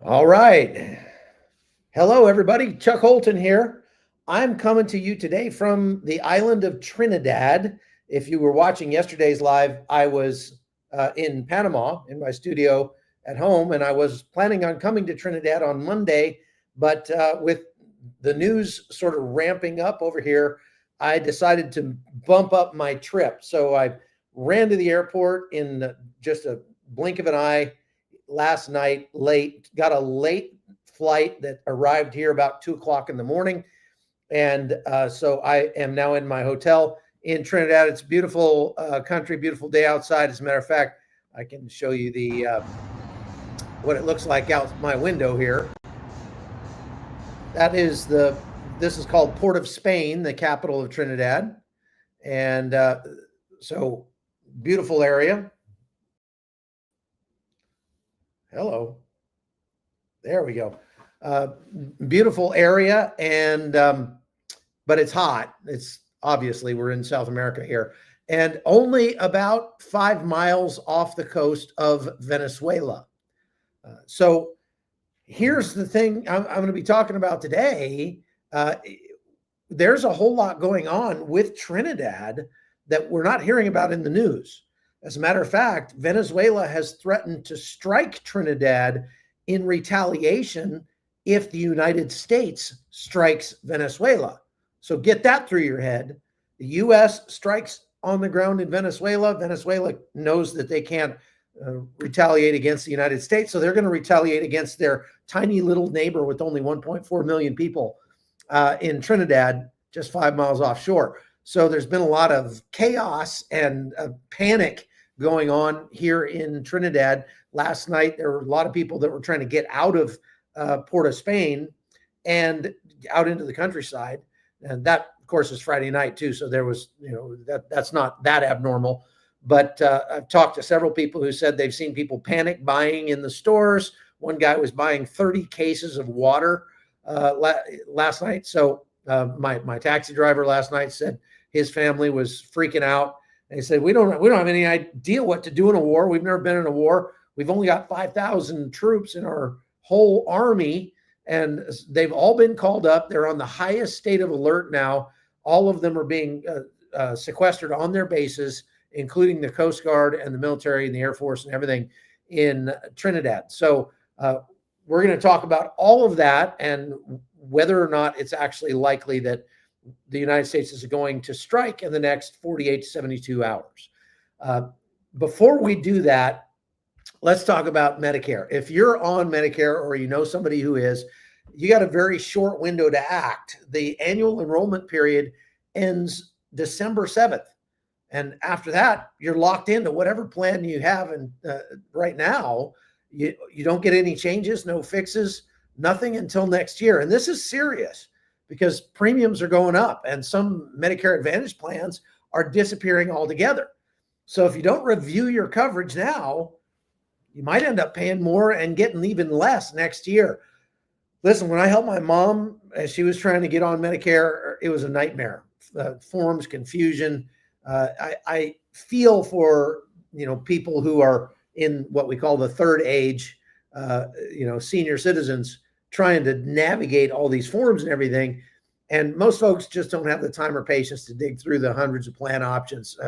All right. Hello, everybody. Chuck Holton here. I'm coming to you today from the island of Trinidad. If you were watching yesterday's live, I was in Panama in my studio at home, and I was planning on coming to Trinidad on Monday. But with the news sort of ramping up over here, I decided to bump up my trip. So I ran to the airport in just a blink of an eye last night, got a late flight that arrived here about 2 o'clock in the morning. And so I am now in my hotel in Trinidad. It's a beautiful country, beautiful day outside. As a matter of fact, I can show you the what it looks like out my window here. This is called Port of Spain, the capital of Trinidad. And so beautiful area. Hello. There we go. Beautiful area, and but it's hot. It's obviously we're in South America here, and only about 5 miles off the coast of Venezuela. So here's the thing I'm going to be talking about today. There's a whole lot going on with Trinidad that we're not hearing about in the news. As a matter of fact, Venezuela has threatened to strike Trinidad in retaliation if the United States strikes Venezuela. So get that through your head. The U.S. strikes on the ground in Venezuela. Venezuela knows that they can't retaliate against the United States, so they're going to retaliate against their tiny little neighbor with only 1.4 million people in Trinidad, just 5 miles offshore. So there's been a lot of chaos and panic going on here in Trinidad. Last night, there were a lot of people that were trying to get out of Port of Spain and out into the countryside. And that, of course, is Friday night, too. So there was, that's not that abnormal. But I've talked to several people who said they've seen people panic buying in the stores. One guy was buying 30 cases of water last night. So my taxi driver last night said his family was freaking out. And he said, we don't have any idea what to do in a war. We've never been in a war. We've only got 5,000 troops in our whole army, and they've all been called up. They're on the highest state of alert now. All of them are being sequestered on their bases, including the Coast Guard and the military and the Air Force and everything in Trinidad. So we're going to talk about all of that and whether or not it's actually likely that the United States is going to strike in the next 48 to 72 hours. Before we do that, let's talk about Medicare. If you're on Medicare or you know somebody who is, you got a very short window to act. The annual enrollment period ends December 7th. And after that, you're locked into whatever plan you have. And right now, you don't get any changes, no fixes, nothing until next year. And this is serious because premiums are going up and some Medicare Advantage plans are disappearing altogether. So if you don't review your coverage now, you might end up paying more and getting even less next year. Listen, when I helped my mom as she was trying to get on Medicare, it was a nightmare. Forms, confusion. I feel for people who are in what we call the third age, senior citizens trying to navigate all these forms and everything. And most folks just don't have the time or patience to dig through the hundreds of plan options,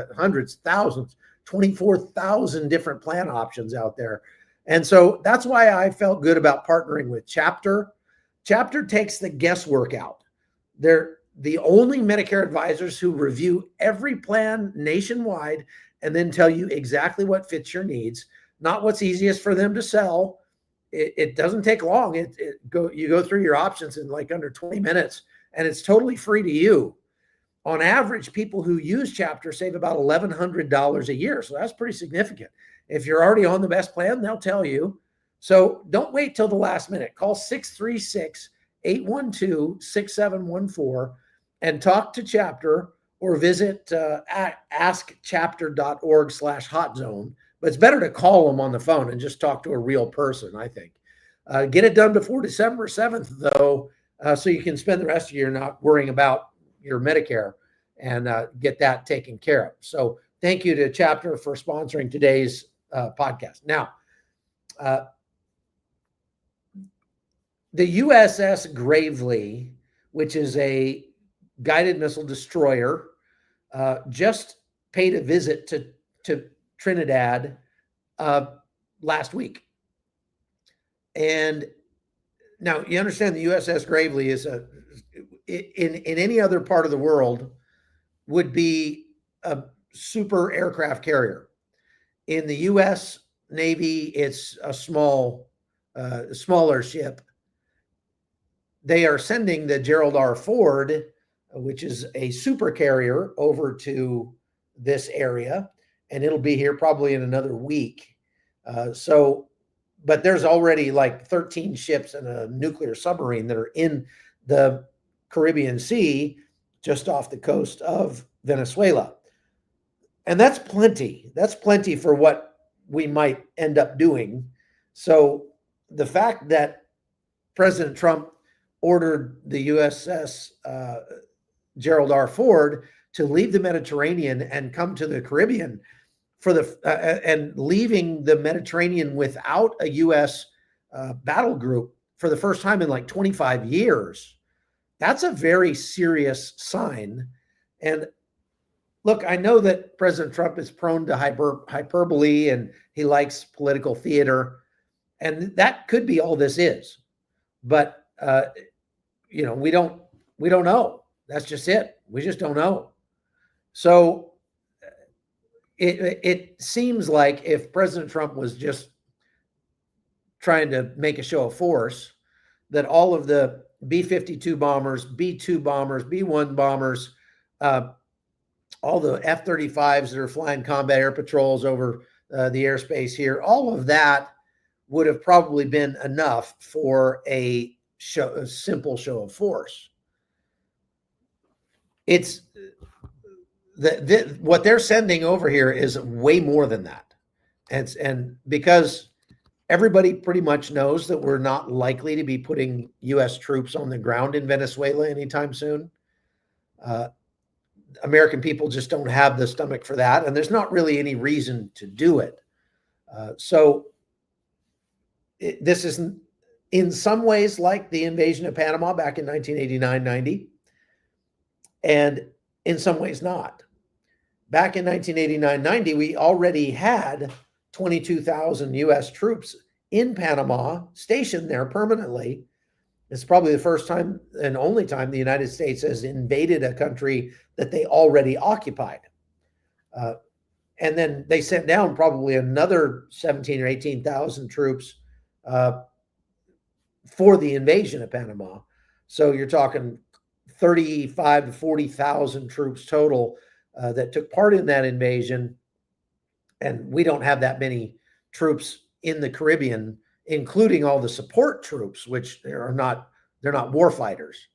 thousands, 24,000 different plan options out there. And so that's why I felt good about partnering with Chapter. Chapter takes the guesswork out. They're the only Medicare advisors who review every plan nationwide and then tell you exactly what fits your needs, not what's easiest for them to sell. It doesn't take long. You go through your options in like under 20 minutes, and it's totally free to you. On average, people who use Chapter save about $1,100 a year. So that's pretty significant. If you're already on the best plan, they'll tell you. So don't wait till the last minute. Call 636-812-6714 and talk to Chapter, or visit askchapter.org/hotzone. But it's better to call them on the phone and just talk to a real person, I think. Get it done before December 7th, though, so you can spend the rest of the year not worrying about your Medicare and get that taken care of. So thank you to Chapter for sponsoring today's podcast. Now, the USS Gravely, which is a guided missile destroyer, just paid a visit to Trinidad last week. And now you understand the USS Gravely is in any other part of the world would be a super aircraft carrier. In the U.S. Navy, it's a smaller ship. They are sending the Gerald R. Ford, which is a super carrier, over to this area, and it'll be here probably in another week. But there's already like 13 ships and a nuclear submarine that are in the Caribbean Sea, just off the coast of Venezuela. And that's plenty. That's plenty for what we might end up doing. So the fact that President Trump ordered the USS Gerald R. Ford to leave the Mediterranean and come to the Caribbean and leaving the Mediterranean without a U.S. Battle group for the first time in like 25 years, that's a very serious sign. And look, I know that President Trump is prone to hyperbole and he likes political theater, and that could be all this is. But we don't know. That's just it. We just don't know. So it seems like if President Trump was just trying to make a show of force, that all of the B-52 bombers, B-2 bombers, B-1 bombers, all the F-35s that are flying combat air patrols over the airspace here, all of that would have probably been enough for a simple show of force. It's what they're sending over here is way more than that. And because everybody pretty much knows that we're not likely to be putting U.S. troops on the ground in Venezuela anytime soon. American people just don't have the stomach for that, and there's not really any reason to do it. This is in some ways like the invasion of Panama back in 1989-90, and in some ways not. Back in 1989-90, we already had 22,000 U.S. troops in Panama stationed there permanently. It's probably the first time and only time the United States has invaded a country that they already occupied. And then they sent down probably another 17 or 18,000 troops for the invasion of Panama. So you're talking 35 to 40,000 troops total that took part in that invasion. And we don't have that many troops in the Caribbean, including all the support troops, which they're not war fighters.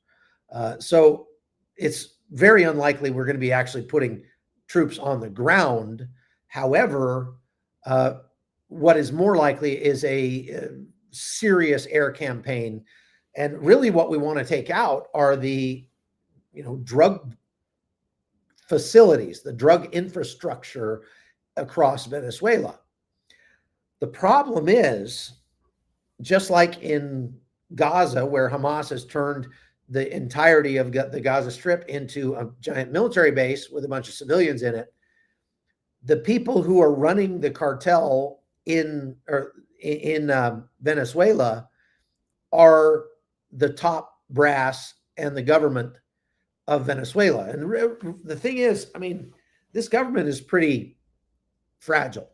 So it's very unlikely we're going to be actually putting troops on the ground. However, what is more likely is a serious air campaign. And really what we want to take out are the drug facilities, the drug infrastructure across Venezuela. The problem is, just like in Gaza, where Hamas has turned the entirety of the Gaza Strip into a giant military base with a bunch of civilians in it, the people who are running the cartel in Venezuela are the top brass and the government of Venezuela. And the thing is, this government is pretty fragile.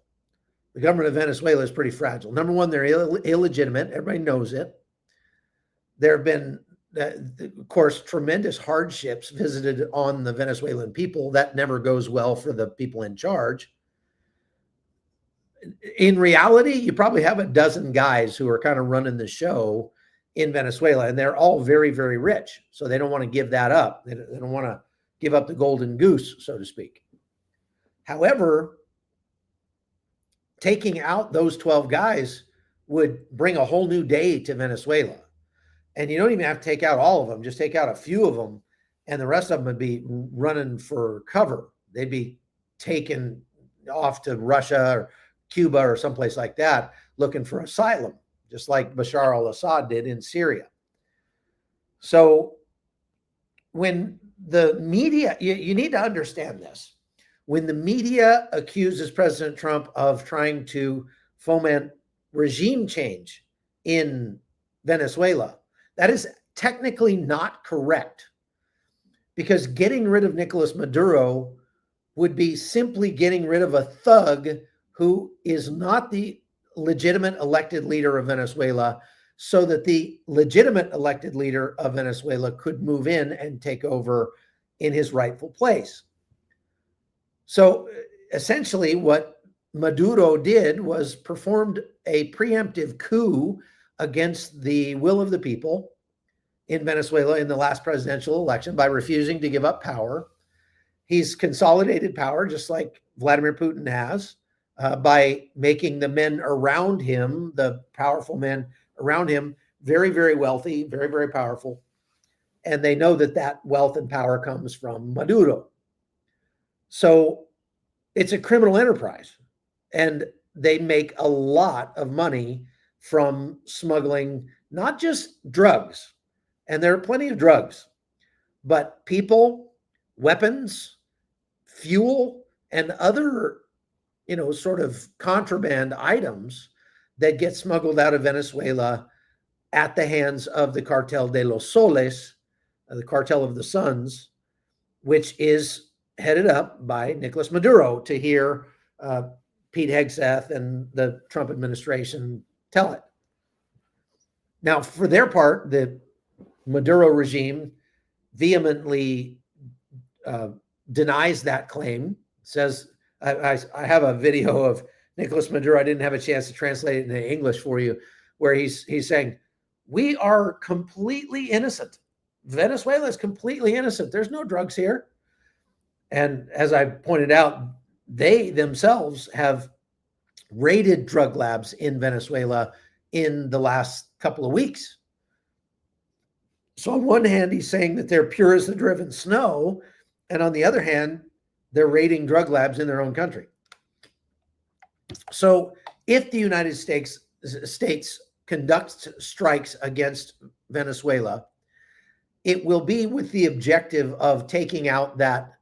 The government of Venezuela is pretty fragile. Number one, they're illegitimate. Everybody knows it. There have been, of course, tremendous hardships visited on the Venezuelan people. That never goes well for the people in charge. In reality, you probably have a dozen guys who are kind of running the show in Venezuela, and they're all very, very rich. So they don't want to give that up. They don't want to give up the golden goose, so to speak. However, taking out those 12 guys would bring a whole new day to Venezuela. And you don't even have to take out all of them. Just take out a few of them, and the rest of them would be running for cover. They'd be taken off to Russia or Cuba or someplace like that, looking for asylum, just like Bashar al-Assad did in Syria. So when the media, you need to understand this. When the media accuses President Trump of trying to foment regime change in Venezuela, that is technically not correct, because getting rid of Nicolas Maduro would be simply getting rid of a thug who is not the legitimate elected leader of Venezuela, so that the legitimate elected leader of Venezuela could move in and take over in his rightful place. So essentially what Maduro did was performed a preemptive coup against the will of the people in Venezuela in the last presidential election by refusing to give up power. He's consolidated power, just like Vladimir Putin has, by making the men around him, the powerful men around him, very, very wealthy, very, very powerful. And they know that that wealth and power comes from Maduro. So it's a criminal enterprise. And they make a lot of money from smuggling not just drugs, and there are plenty of drugs, but people, weapons, fuel, and other, sort of contraband items that get smuggled out of Venezuela at the hands of the Cartel de los Soles, the Cartel of the Suns, which is headed up by Nicolas Maduro, to hear Pete Hegseth and the Trump administration tell it. Now, for their part, the Maduro regime vehemently denies that claim, says, I have a video of Nicolas Maduro. I didn't have a chance to translate it into English for you, where he's saying, we are completely innocent. Venezuela is completely innocent. There's no drugs here. And as I pointed out, they themselves have raided drug labs in Venezuela in the last couple of weeks. So on one hand, he's saying that they're pure as the driven snow. And on the other hand, they're raiding drug labs in their own country. So if the United States conducts strikes against Venezuela, it will be with the objective of taking out that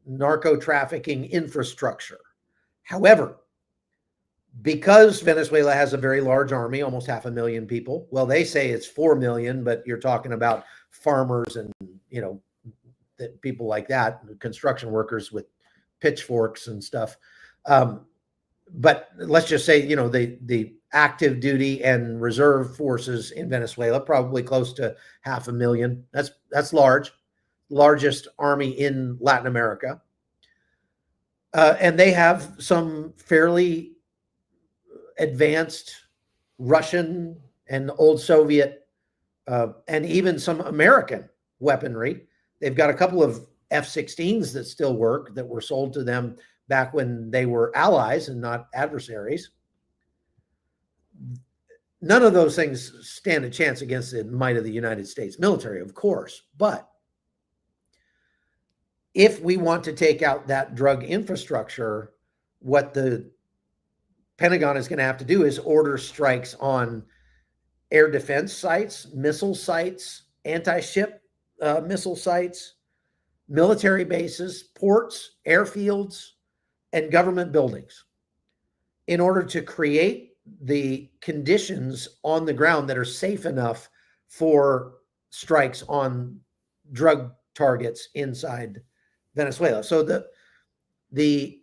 narco trafficking infrastructure. However, because Venezuela has a very large army, almost 500,000 people, well, they say it's 4 million, but you're talking about farmers and, people like that, construction workers with pitchforks and stuff. But let's just say, the active duty and reserve forces in Venezuela, probably close to 500,000. That's largest army in Latin America. And they have some fairly advanced Russian and old Soviet and even some American weaponry. They've got a couple of F-16s that still work, that were sold to them back when they were allies and not adversaries. None of those things stand a chance against the might of the United States military, of course. But if we want to take out that drug infrastructure, what the Pentagon is going to have to do is order strikes on air defense sites, missile sites, anti-ship missile sites, military bases, ports, airfields, and government buildings, in order to create the conditions on the ground that are safe enough for strikes on drug targets inside Venezuela. So the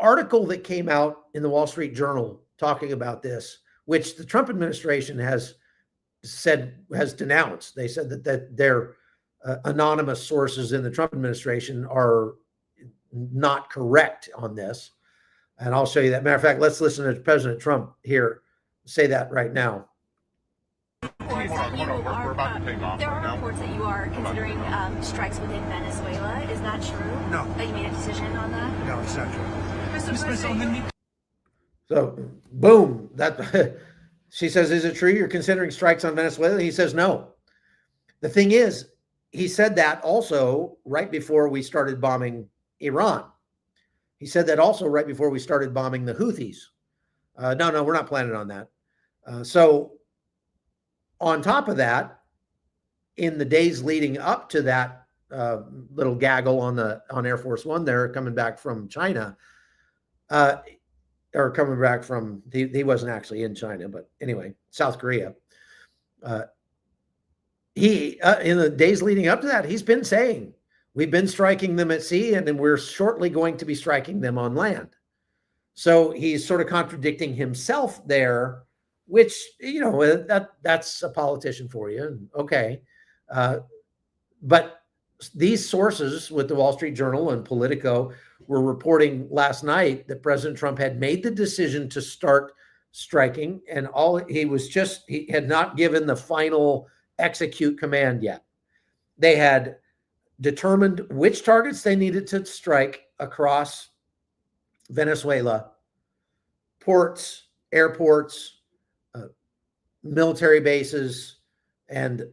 article that came out in the Wall Street Journal talking about this, which the Trump administration has denounced. They said that their anonymous sources in the Trump administration are not correct on this. And I'll show you that. Matter of fact, let's listen to President Trump here say that right now. We're about to take off. There are reports that you are considering strikes within Venezuela. Is that true? No. That you made a decision on that? No, it's not true. So, boom. That she says, is it true you're considering strikes on Venezuela? He says no. The thing is, he said that also right before we started bombing Iran. He said that also right before we started bombing the Houthis. No, we're not planning on that. So on top of that, in the days leading up to that little gaggle on Air Force One there coming back from China, or coming back from, he wasn't actually in China, but anyway, South Korea. He in the days leading up to that, he's been saying, we've been striking them at sea, and then we're shortly going to be striking them on land. So he's sort of contradicting himself there, which, that's a politician for you. Okay. But these sources with the Wall Street Journal and Politico were reporting last night that President Trump had made the decision to start striking, and he had not given the final execute command yet. They had determined which targets they needed to strike across Venezuela: ports, airports, military bases, and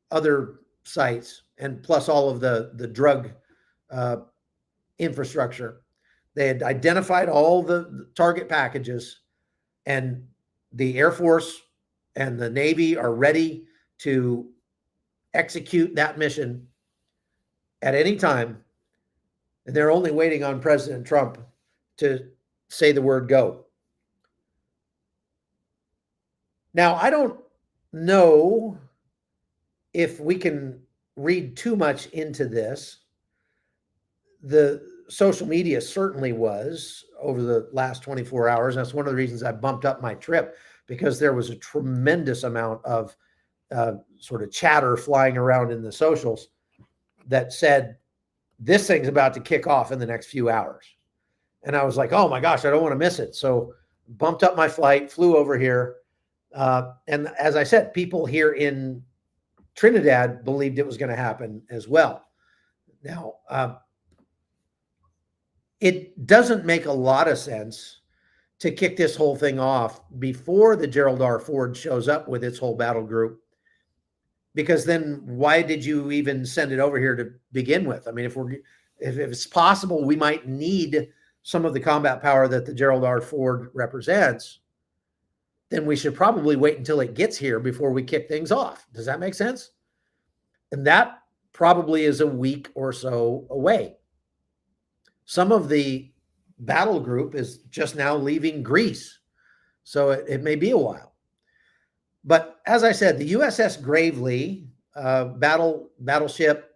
other sites, and plus all of the drug infrastructure. They had identified all the target packages, and the Air Force and the Navy are ready to execute that mission at any time. And they're only waiting on President Trump to say the word go. Now, I don't know if we can read too much into this. The social media certainly was over the last 24 hours. That's one of the reasons I bumped up my trip, because there was a tremendous amount of sort of chatter flying around in the socials that said, this thing's about to kick off in the next few hours. And I was like, oh my gosh, I don't want to miss it. So bumped up my flight, flew over here. And as I said, people here in Trinidad believed it was going to happen as well. Now, it doesn't make a lot of sense to kick this whole thing off before the Gerald R. Ford shows up with its whole battle group, because then why did you even send it over here to begin with? I mean, if it's possible we might need some of the combat power that the Gerald R. Ford represents, then we should probably wait until it gets here before we kick things off. Does that make sense? And that probably is a week or so away. Some of the battle group is just now leaving Greece, so it may be a while. But as I said, the USS Gravely battleship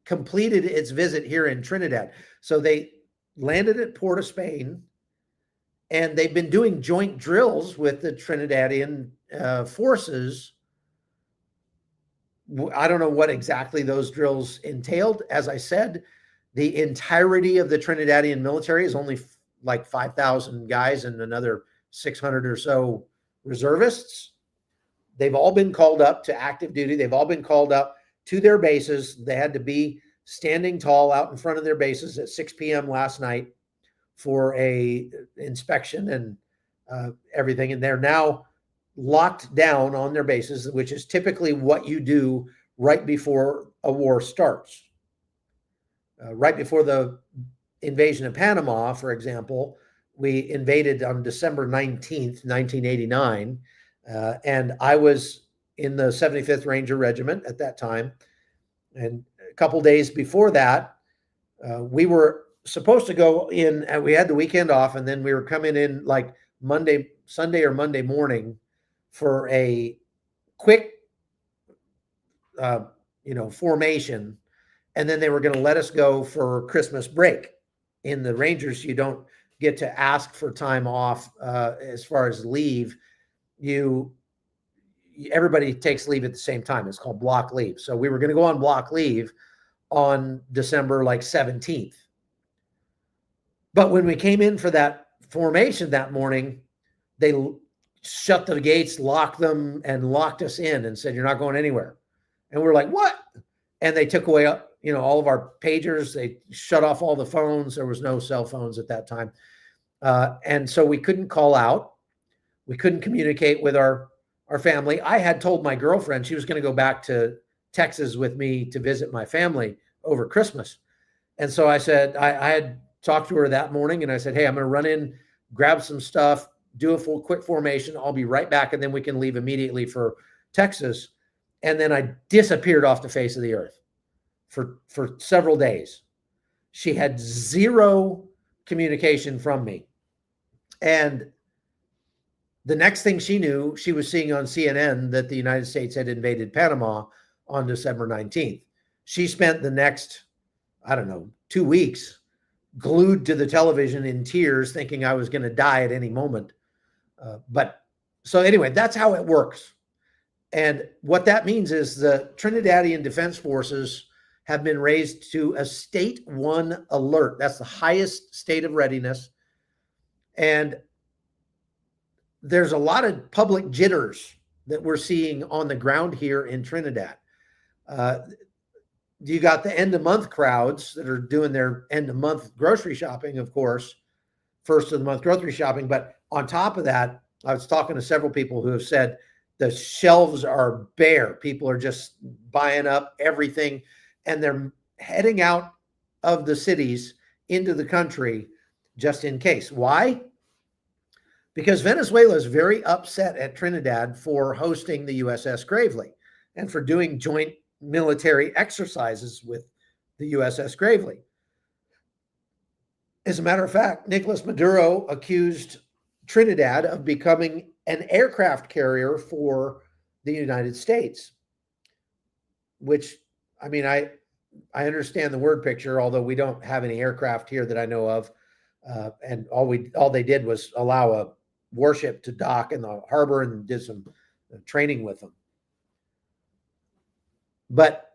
completed its visit here in Trinidad. So they landed at Port of Spain, and they've been doing joint drills with the Trinidadian forces. I don't know what exactly those drills entailed. As I said, the entirety of the Trinidadian military is only like 5,000 guys and another 600 or so reservists. They've all been called up to active duty. They've all been called up to their bases. They had to be standing tall out in front of their bases at 6 p.m. last night for a inspection and everything. And they're now locked down on their bases, which is typically what you do right before a war starts. Right before the invasion of Panama, for example, we invaded on December 19th, 1989. And I was in the 75th Ranger Regiment at that time. And a couple days before that, we were supposed to go in, and we had the weekend off, and then we were coming in like Sunday or Monday morning for a quick, formation. And then they were going to let us go for Christmas break. In the Rangers, you don't get to ask for time off as far as leave. Everybody takes leave at the same time. It's called block leave. So we were going to go on block leave on December 17th. But when we came in for that formation that morning, they shut the gates, locked them, and locked us in and said, you're not going anywhere. And we're like, what? And they took away all of our pagers. They shut off all the phones. There was no cell phones at that time. And so we couldn't call out. We couldn't communicate with our family. I had told my girlfriend she was going to go back to Texas with me to visit my family over Christmas. And so I said, I had talked to her that morning, and I said, hey, I'm going to run in, grab some stuff, do a quick formation. I'll be right back. And then we can leave immediately for Texas. And then I disappeared off the face of the earth for several days. She had zero communication from me. And the next thing she knew, she was seeing on CNN that the United States had invaded Panama on December 19th. She spent the next, I don't know, 2 weeks glued to the television in tears, thinking I was going to die at any moment. So anyway, that's how it works. And what that means is the Trinidadian Defense Forces have been raised to a state 1 alert. That's the highest state of readiness. And there's a lot of public jitters that we're seeing on the ground here in Trinidad. You got the end of month crowds that are doing their end of month grocery shopping, of course, first of the month grocery shopping. But on top of that, I was talking to several people who have said the shelves are bare. People are just buying up everything, and they're heading out of the cities into the country just in case. Why? Because Venezuela is very upset at Trinidad for hosting the USS Gravely and for doing joint military exercises with the USS Gravely. As a matter of fact, Nicolas Maduro accused Trinidad of becoming an aircraft carrier for the United States, which, I mean, I understand the word picture, although we don't have any aircraft here that I know of. And all they did was allow a warship to dock in the harbor and did some training with them. But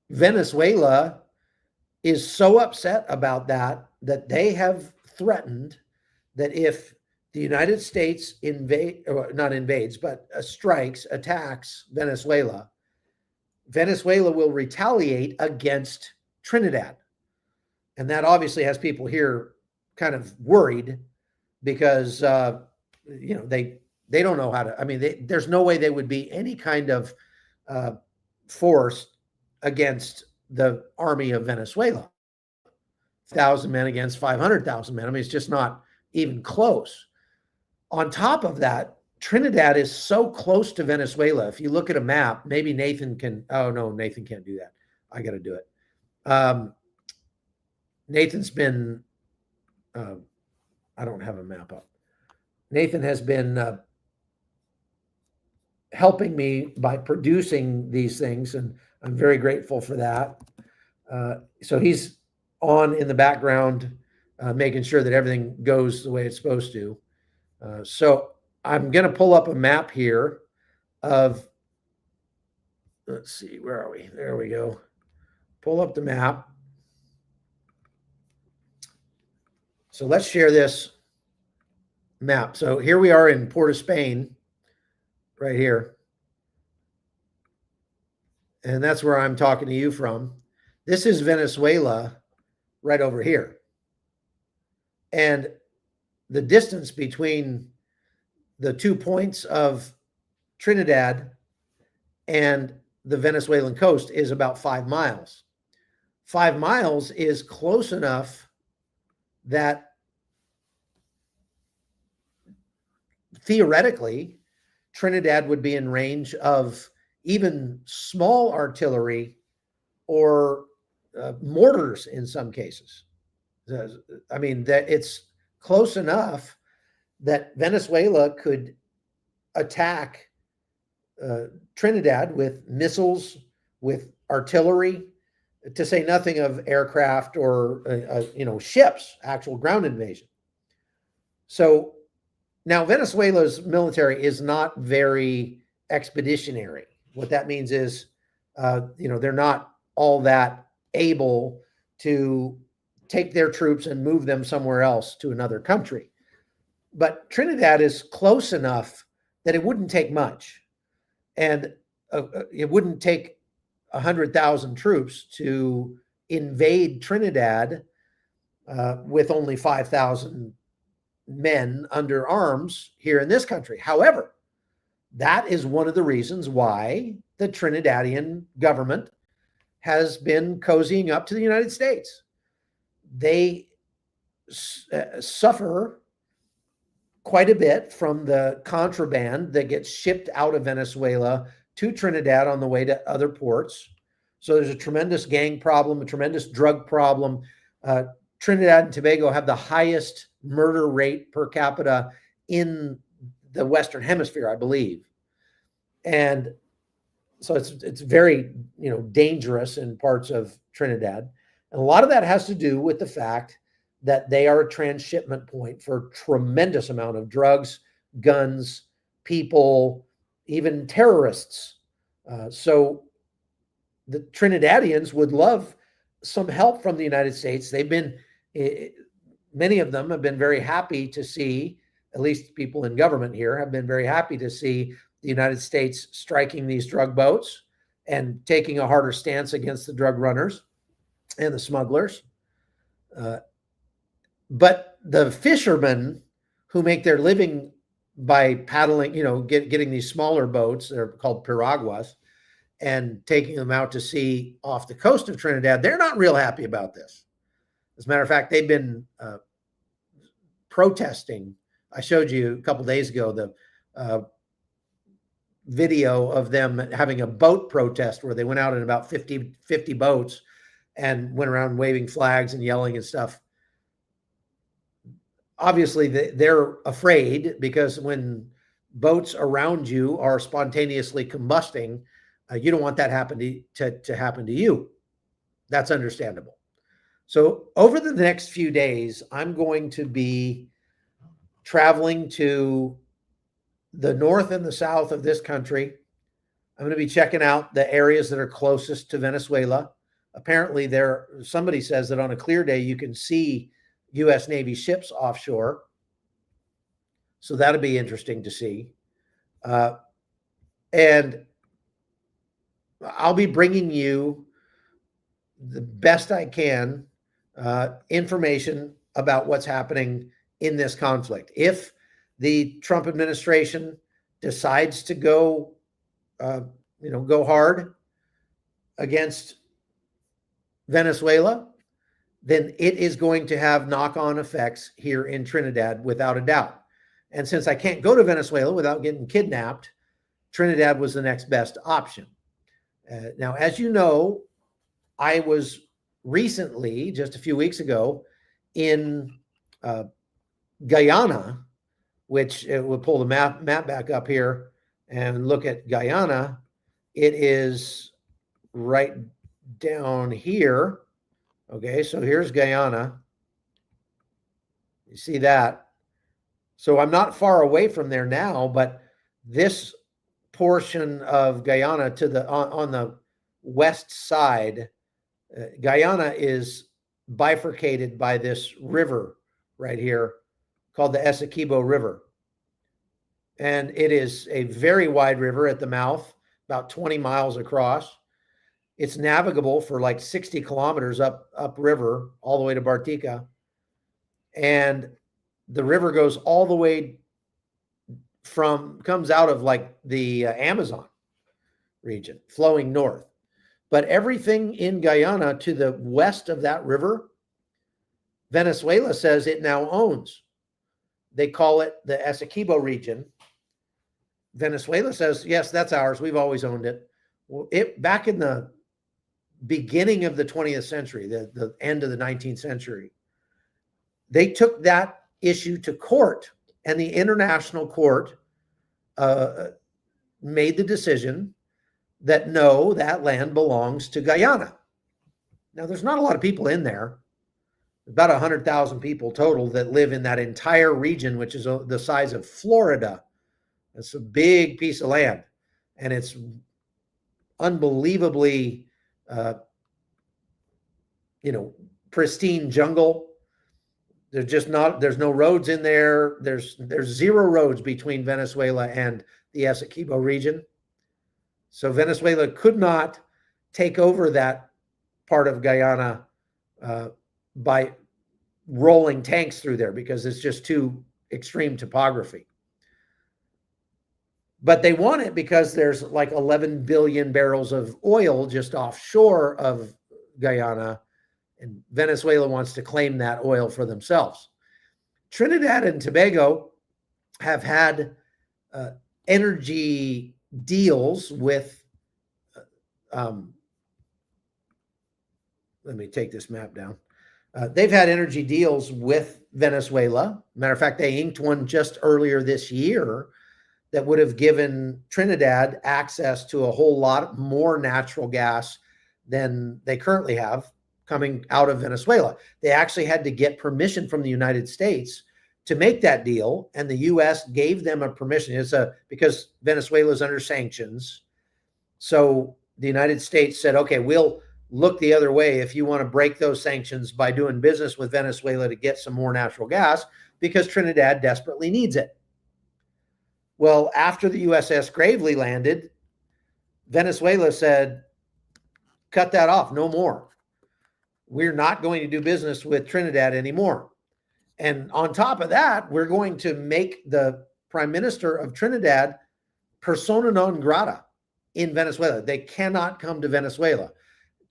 Venezuela is so upset about that they have threatened that if the United States attacks Venezuela, Venezuela will retaliate against Trinidad. And that obviously has people here kind of worried because, they don't know how to, I mean, there's no way they would be any kind of force against the army of Venezuela. 1,000 men against 500,000 men. I mean, it's just not even close. On top of that, Trinidad is so close to Venezuela. If you look at a map, maybe Nathan can, oh no, Nathan can't do that. I got to do it. Nathan's been, I don't have a map up. Nathan has been helping me by producing these things, and I'm very grateful for that. So he's on in the background, making sure that everything goes the way it's supposed to. So I'm going to pull up a map here of, let's see, where are we? There we go. Pull up the map. So let's share this map. So here we are in Port of Spain, right here. And that's where I'm talking to you from. This is Venezuela right over here. And the distance between the 2 points of Trinidad and the Venezuelan coast is about 5 miles. 5 miles is close enough that theoretically Trinidad would be in range of even small artillery or mortars in some cases. I mean, that it's close enough that Venezuela could attack Trinidad with missiles, with artillery, to say nothing of aircraft or ships, actual ground invasion. So now Venezuela's military is not very expeditionary. What that means is, they're not all that able to take their troops and move them somewhere else to another country. But Trinidad is close enough that it wouldn't take much. And it wouldn't take 100,000 troops to invade Trinidad with only 5,000 men under arms here in this country. However, that is one of the reasons why the Trinidadian government has been cozying up to the United States. They suffer quite a bit from the contraband that gets shipped out of Venezuela to Trinidad on the way to other ports. So there's a tremendous gang problem, a tremendous drug problem. Trinidad and Tobago have the highest murder rate per capita in the Western Hemisphere, I believe. And so it's very, dangerous in parts of Trinidad. And a lot of that has to do with the fact that they are a transshipment point for a tremendous amount of drugs, guns, people, even terrorists. So the Trinidadians would love some help from the United States. Many of them have been very happy to see, at least people in government here have been very happy to see the United States striking these drug boats and taking a harder stance against the drug runners and the smugglers. But the fishermen who make their living by paddling, getting these smaller boats, they're called piraguas, and taking them out to sea off the coast of Trinidad, they're not real happy about this. As a matter of fact, they've been protesting. I showed you a couple days ago the video of them having a boat protest where they went out in about 50 boats and went around waving flags and yelling and stuff. Obviously, they're afraid because when boats around you are spontaneously combusting, you don't want that happen to happen to you. That's understandable. So over the next few days, I'm going to be traveling to the north and the south of this country. I'm going to be checking out the areas that are closest to Venezuela. Apparently, somebody says that on a clear day, you can see U.S. Navy ships offshore. So that'll be interesting to see. And I'll be bringing you the best I can information about what's happening in this conflict. If the Trump administration decides to go hard against Venezuela, then it is going to have knock-on effects here in Trinidad without a doubt. And since I can't go to Venezuela without getting kidnapped, Trinidad was the next best option. Now, as you know, I was recently, just a few weeks ago, in Guyana, which we'll pull the map back up here and look at Guyana. It is right down here. Okay, so here's Guyana. You see that? So I'm not far away from there now, but this portion of Guyana on the west side, Guyana is bifurcated by this river right here called the Essequibo River. And it is a very wide river at the mouth, about 20 miles across. It's navigable for like 60 kilometers upriver all the way to Bartica. And the river goes all the way comes out of like the Amazon region, flowing north. But everything in Guyana to the west of that river, Venezuela says it now owns. They call it the Essequibo region. Venezuela says, yes, that's ours. We've always owned it. Well, back in the beginning of the 20th century, the end of the 19th century, they took that issue to court, and the international court made the decision that no, that land belongs to Guyana. Now, there's not a lot of people in there. About 100,000 people total that live in that entire region, which is the size of Florida. It's a big piece of land, and it's unbelievably, pristine jungle. There's no roads in there. There's zero roads between Venezuela and the Essequibo region. So Venezuela could not take over that part of Guyana by rolling tanks through there because it's just too extreme topography. But they want it because there's like 11 billion barrels of oil just offshore of Guyana, and Venezuela wants to claim that oil for themselves. Trinidad and Tobago have had energy deals with, let me take this map down. They've had energy deals with Venezuela. Matter of fact, they inked one just earlier this year that would have given Trinidad access to a whole lot more natural gas than they currently have coming out of Venezuela. They actually had to get permission from the United States to make that deal, and the U.S. gave them a permission. It's because Venezuela is under sanctions. So the United States said, okay, we'll look the other way if you want to break those sanctions by doing business with Venezuela to get some more natural gas, because Trinidad desperately needs it. Well, after the USS Gravely landed, Venezuela said, cut that off, no more. We're not going to do business with Trinidad anymore. And on top of that, we're going to make the prime minister of Trinidad persona non grata in Venezuela. They cannot come to Venezuela.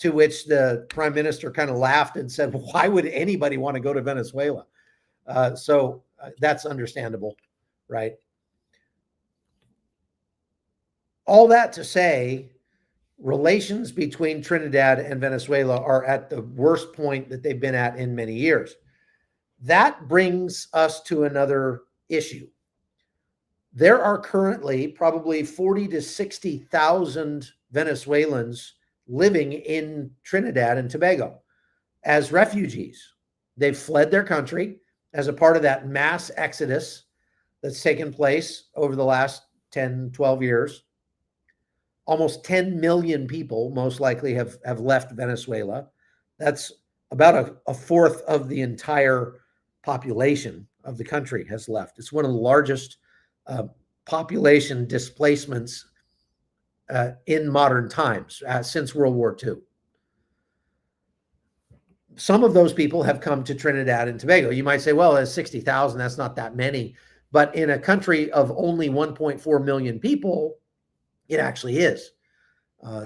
To which the prime minister kind of laughed and said, why would anybody want to go to Venezuela? So that's understandable, right? All that to say, relations between Trinidad and Venezuela are at the worst point that they've been at in many years. That brings us to another issue. There are currently probably 40 to 60,000 Venezuelans living in Trinidad and Tobago as refugees. They've fled their country as a part of that mass exodus that's taken place over the last 10, 12 years. Almost 10 million people most likely have left Venezuela. That's about a fourth of the entire population of the country has left. It's one of the largest population displacements in modern times since World War II. Some of those people have come to Trinidad and Tobago. You might say, well, that's 60,000. That's not that many. But in a country of only 1.4 million people, it actually is.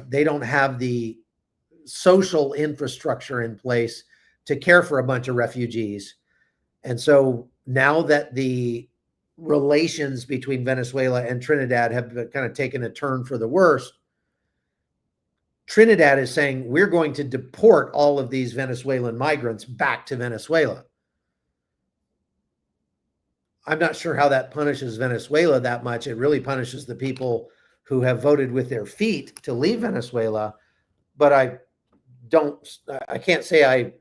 They don't have the social infrastructure in place to care for a bunch of refugees. And so now that the relations between Venezuela and Trinidad have kind of taken a turn for the worst, Trinidad is saying, we're going to deport all of these Venezuelan migrants back to Venezuela. I'm not sure how that punishes Venezuela that much. It really punishes the people who have voted with their feet to leave Venezuela. But I can't say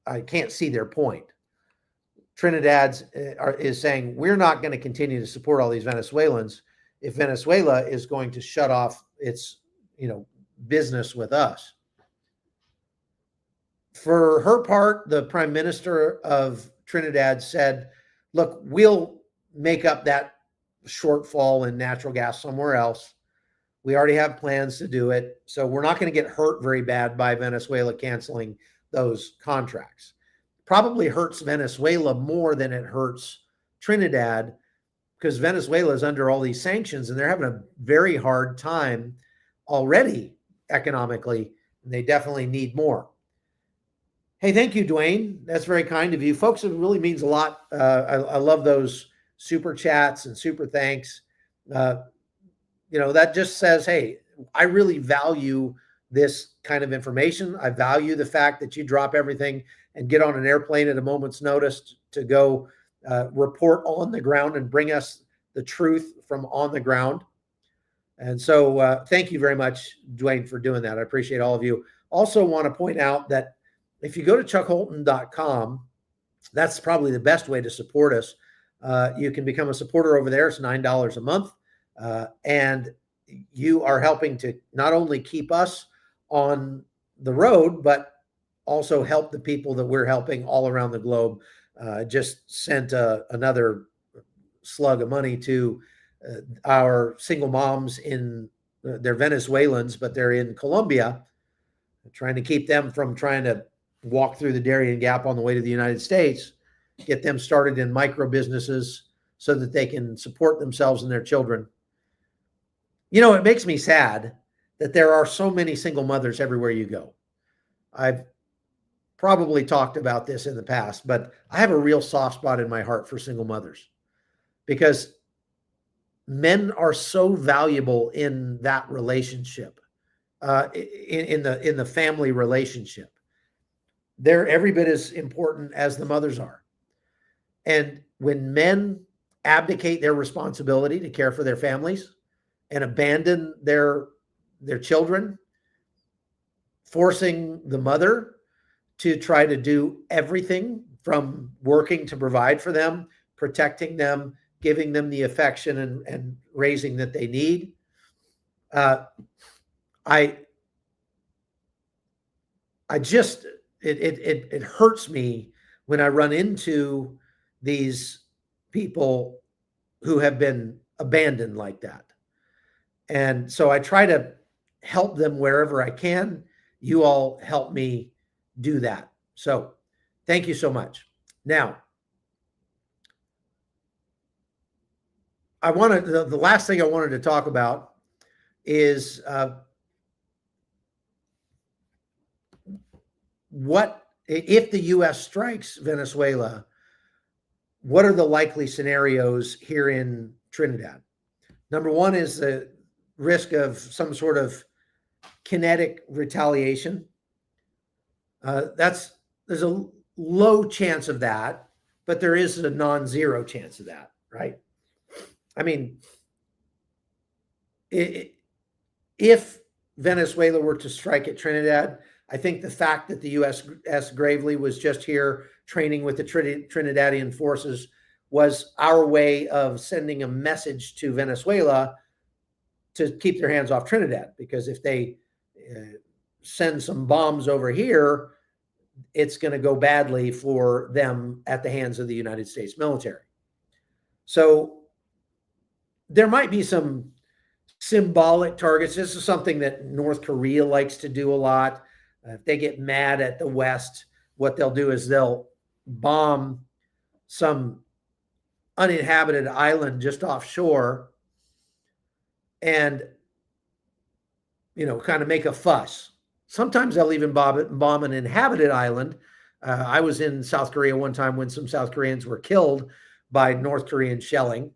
I can't see their point. Trinidad is saying, we're not going to continue to support all these Venezuelans if Venezuela is going to shut off its, business with us. For her part, the prime minister of Trinidad said, look, we'll make up that shortfall in natural gas somewhere else. We already have plans to do it. So we're not going to get hurt very bad by Venezuela canceling those contracts. Probably hurts Venezuela more than it hurts Trinidad, because Venezuela is under all these sanctions and they're having a very hard time already economically, and they definitely need more. Hey, thank you, Dwayne. That's very kind of you. Folks, it really means a lot. I love those super chats and super thanks. That just says, hey, I really value this kind of information. I value the fact that you drop everything and get on an airplane at a moment's notice to go report on the ground and bring us the truth from on the ground. And so thank you very much, Dwayne, for doing that. I appreciate all of you. Also want to point out that if you go to chuckholton.com, that's probably the best way to support us. You can become a supporter over there. It's $9 a month. And you are helping to not only keep us on the road, but also help the people that we're helping all around the globe. Just sent another slug of money to our single moms they're Venezuelans, but they're in Colombia, trying to keep them from trying to walk through the Darien Gap on the way to the United States, get them started in micro businesses so that they can support themselves and their children. It makes me sad that there are so many single mothers everywhere you go. I've probably talked about this in the past, but I have a real soft spot in my heart for single mothers, because men are so valuable in that relationship, in the family relationship. They're every bit as important as the mothers are. And when men abdicate their responsibility to care for their families and abandon their children, forcing the mother to try to do everything from working to provide for them, protecting them, giving them the affection and raising that they need. It hurts me when I run into these people who have been abandoned like that. And so I try to help them wherever I can. You all help me do that. So thank you so much. Now, the last thing I wanted to talk about is what if the U.S. strikes Venezuela, what are the likely scenarios here in Trinidad? Number one is the risk of some sort of kinetic retaliation. There's a low chance of that, but there is a non-zero chance of that, right? I mean, if Venezuela were to strike at Trinidad, I think the fact that the USS Gravely was just here training with the Trinidadian forces was our way of sending a message to Venezuela to keep their hands off Trinidad, because if they send some bombs over here, it's going to go badly for them at the hands of the United States military. So there might be some symbolic targets. This is something that North Korea likes to do a lot. If they get mad at the West, what they'll do is they'll bomb some uninhabited island just offshore and, kind of make a fuss. Sometimes they'll even bomb an inhabited island. I was in South Korea one time when some South Koreans were killed by North Korean shelling.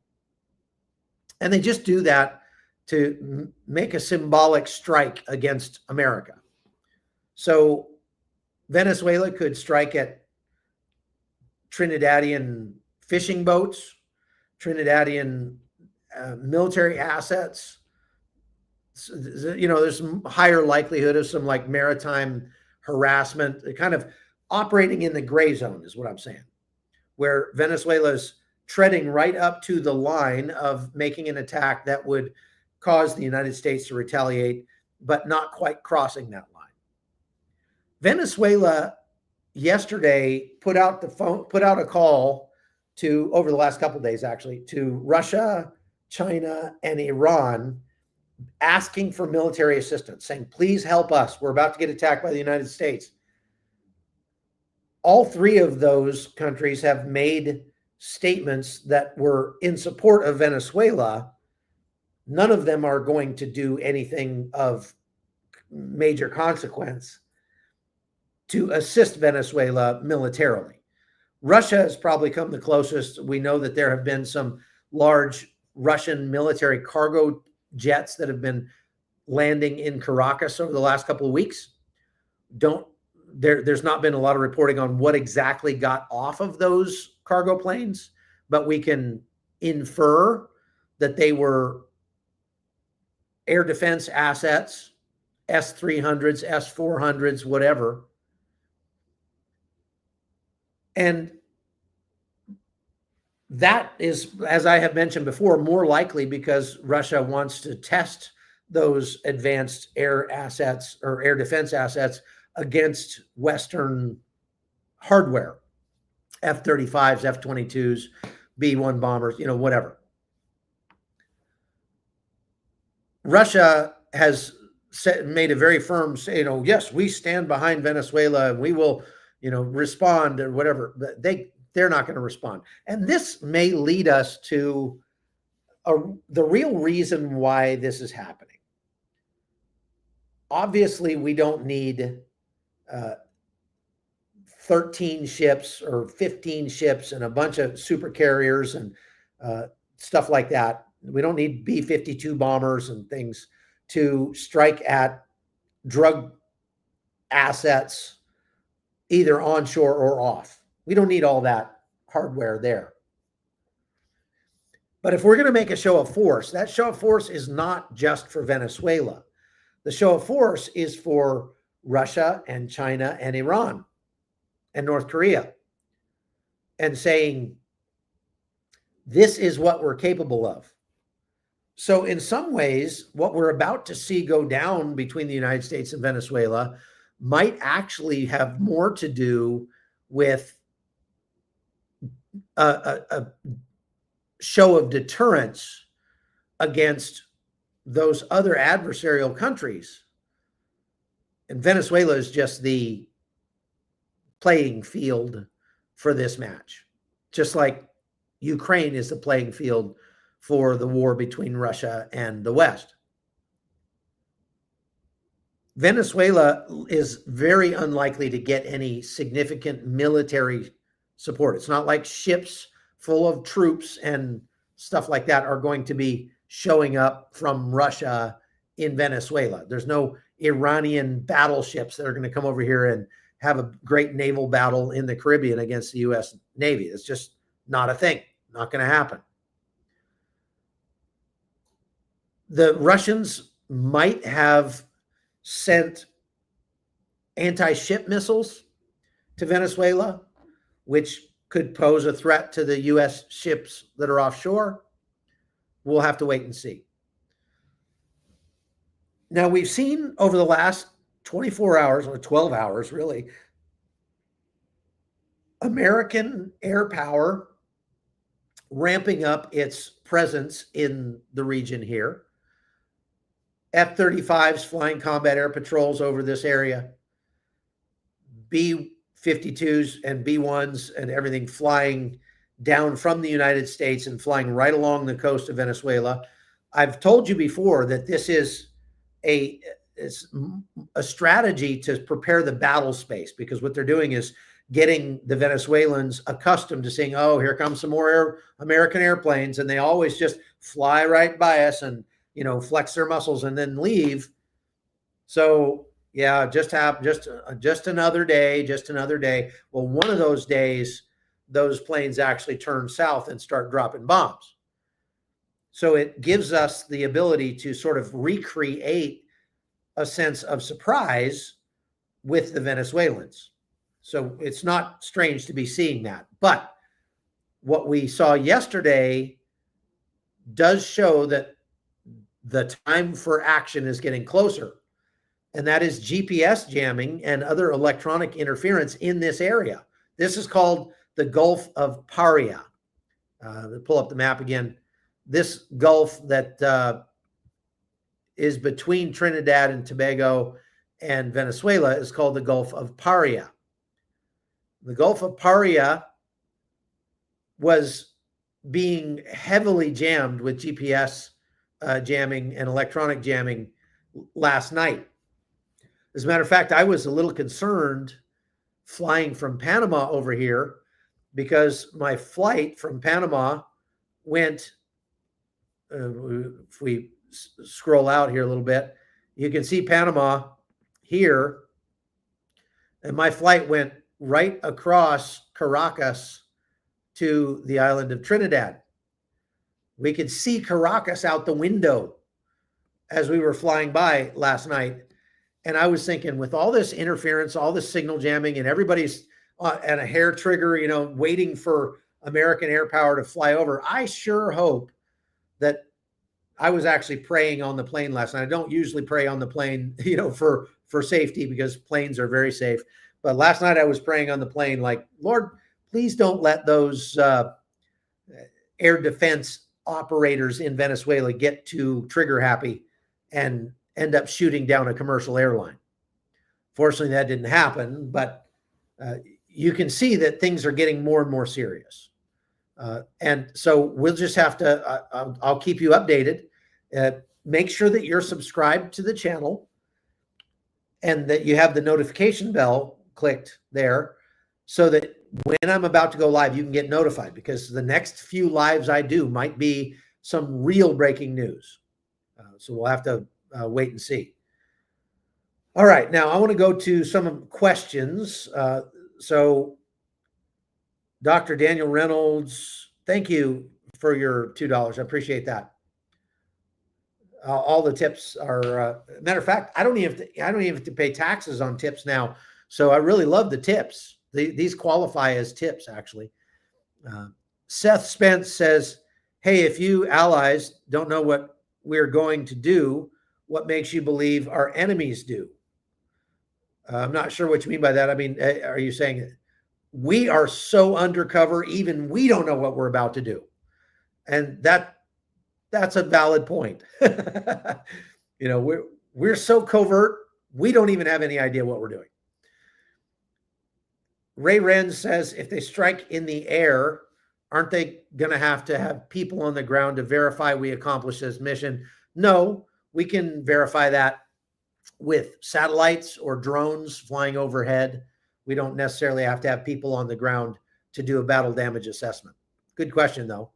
And they just do that to make a symbolic strike against America. So Venezuela could strike at Trinidadian fishing boats, Trinidadian military assets. There's some higher likelihood of some like maritime harassment, kind of operating in the gray zone is what I'm saying, where Venezuela's treading right up to the line of making an attack that would cause the United States to retaliate, but not quite crossing that line. Venezuela yesterday put out a call to, over the last couple of days actually, to Russia, China, and Iran, asking for military assistance, saying, please help us. We're about to get attacked by the United States. All three of those countries have made statements that were in support of Venezuela. None of them are going to do anything of major consequence to assist Venezuela militarily. Russia has probably come the closest. We know that there have been some large Russian military cargo jets that have been landing in Caracas over the last couple of weeks. There's not been a lot of reporting on what exactly got off of those cargo planes, but we can infer that they were air defense assets, S-300s, S-400s, whatever. And that is, as I have mentioned before, more likely because Russia wants to test those advanced air assets or air defense assets against Western hardware, F-35s, F-22s, B-1 bombers, whatever. Russia has made a very firm, yes, we stand behind Venezuela and we will, respond or whatever. But they're not going to respond. And this may lead us to the real reason why this is happening. Obviously, we don't need 13 ships or 15 ships and a bunch of super carriers and stuff like that. We don't need B-52 bombers and things to strike at drug assets, either onshore or off. We don't need all that hardware there. But if we're going to make a show of force, that show of force is not just for Venezuela. The show of force is for Russia and China and Iran and North Korea, and saying, this is what we're capable of. So in some ways, what we're about to see go down between the United States and Venezuela might actually have more to do with a show of deterrence against those other adversarial countries. And Venezuela is just the playing field for this match, just like Ukraine is the playing field for the war between Russia and the West. Venezuela is very unlikely to get any significant military support. It's not like ships full of troops and stuff like that are going to be showing up from Russia in Venezuela. There's no Iranian battleships that are going to come over here and have a great naval battle in the Caribbean against the U.S. Navy. It's just not a thing. Not going to happen. The Russians might have sent anti-ship missiles to Venezuela, which could pose a threat to the U.S. ships that are offshore. We'll have to wait and see. Now, we've seen over the last 24 hours, or 12 hours, really, American air power ramping up its presence in the region here. F-35s flying combat air patrols over this area. B-52s and B-1s and everything flying down from the United States and flying right along the coast of Venezuela. I've told you before that this is a strategy to prepare the battle space, because what they're doing is getting the Venezuelans accustomed to saying, oh, here comes some more American airplanes, and they always just fly right by us and, you know, flex their muscles and then leave. So yeah, just another day. Well, one of those days, those planes actually turn south and start dropping bombs. So it gives us the ability to sort of recreate a sense of surprise with the Venezuelans. So it's not strange to be seeing that. But what we saw yesterday does show that the time for action is getting closer. And that is GPS jamming and other electronic interference in this area. This is called the Gulf of Paria. Pull up the map again. This Gulf that is between Trinidad and Tobago and Venezuela is called the Gulf of Paria. The Gulf of Paria was being heavily jammed with GPS jamming and electronic jamming last night. As a matter of fact, I was a little concerned flying from Panama over here, because my flight from Panama went, if we scroll out here a little bit, you can see Panama here, and my flight went right across Caracas to the island of Trinidad. We could see Caracas out the window as we were flying by last night. And I was thinking, with all this interference, all this signal jamming, and everybody's at a hair trigger, you know, waiting for American air power to fly over, I sure hope that I was actually praying on the plane last night. I don't usually pray on the plane, you know, for safety, because planes are very safe. But last night I was praying on the plane, like, Lord, please don't let those air defense operators in Venezuela get too trigger happy and end up shooting down a commercial airline. Fortunately, that didn't happen, but you can see that things are getting more and more serious. And so we'll just have to, I'll keep you updated. Make sure that you're subscribed to the channel and that you have the notification bell clicked there, so that when I'm about to go live, you can get notified, because the next few lives I do might be some real breaking news. So we'll have to wait and see. All right, now I want to go to some questions. So Dr. Daniel Reynolds, thank you for your $2. I appreciate that. All the tips are, matter of fact, I don't even have to pay taxes on tips now. So I really love the tips. These qualify as tips, actually. Seth Spence says, hey, if you allies don't know what we're going to do, what makes you believe our enemies do? I'm not sure what you mean by that. I mean, are you saying we are so undercover, even we don't know what we're about to do? And that's a valid point. We're so covert, we don't even have any idea what we're doing. Ray Wren says, if they strike in the air, aren't they going to have people on the ground to verify we accomplished this mission? No, we can verify that with satellites or drones flying overhead. We don't necessarily have to have people on the ground to do a battle damage assessment. Good question, though.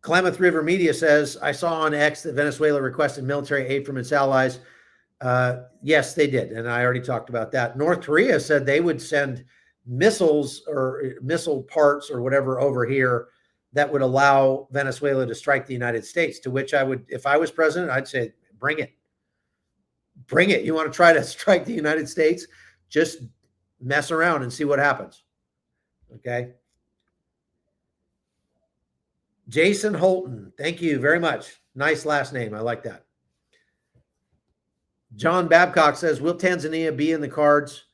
Klamath River Media says, I saw on X that Venezuela requested military aid from its allies. Yes, they did. And I already talked about that. North Korea said they would send missiles or missile parts or whatever over here that would allow Venezuela to strike the United States, to which I would, if I was president, I'd say, bring it. Bring it. You want to try to strike the United States? Just mess around and see what happens. Okay. Jason Holton, thank you very much. Nice last name. I like that. John Babcock says, will Tanzania be in the cards?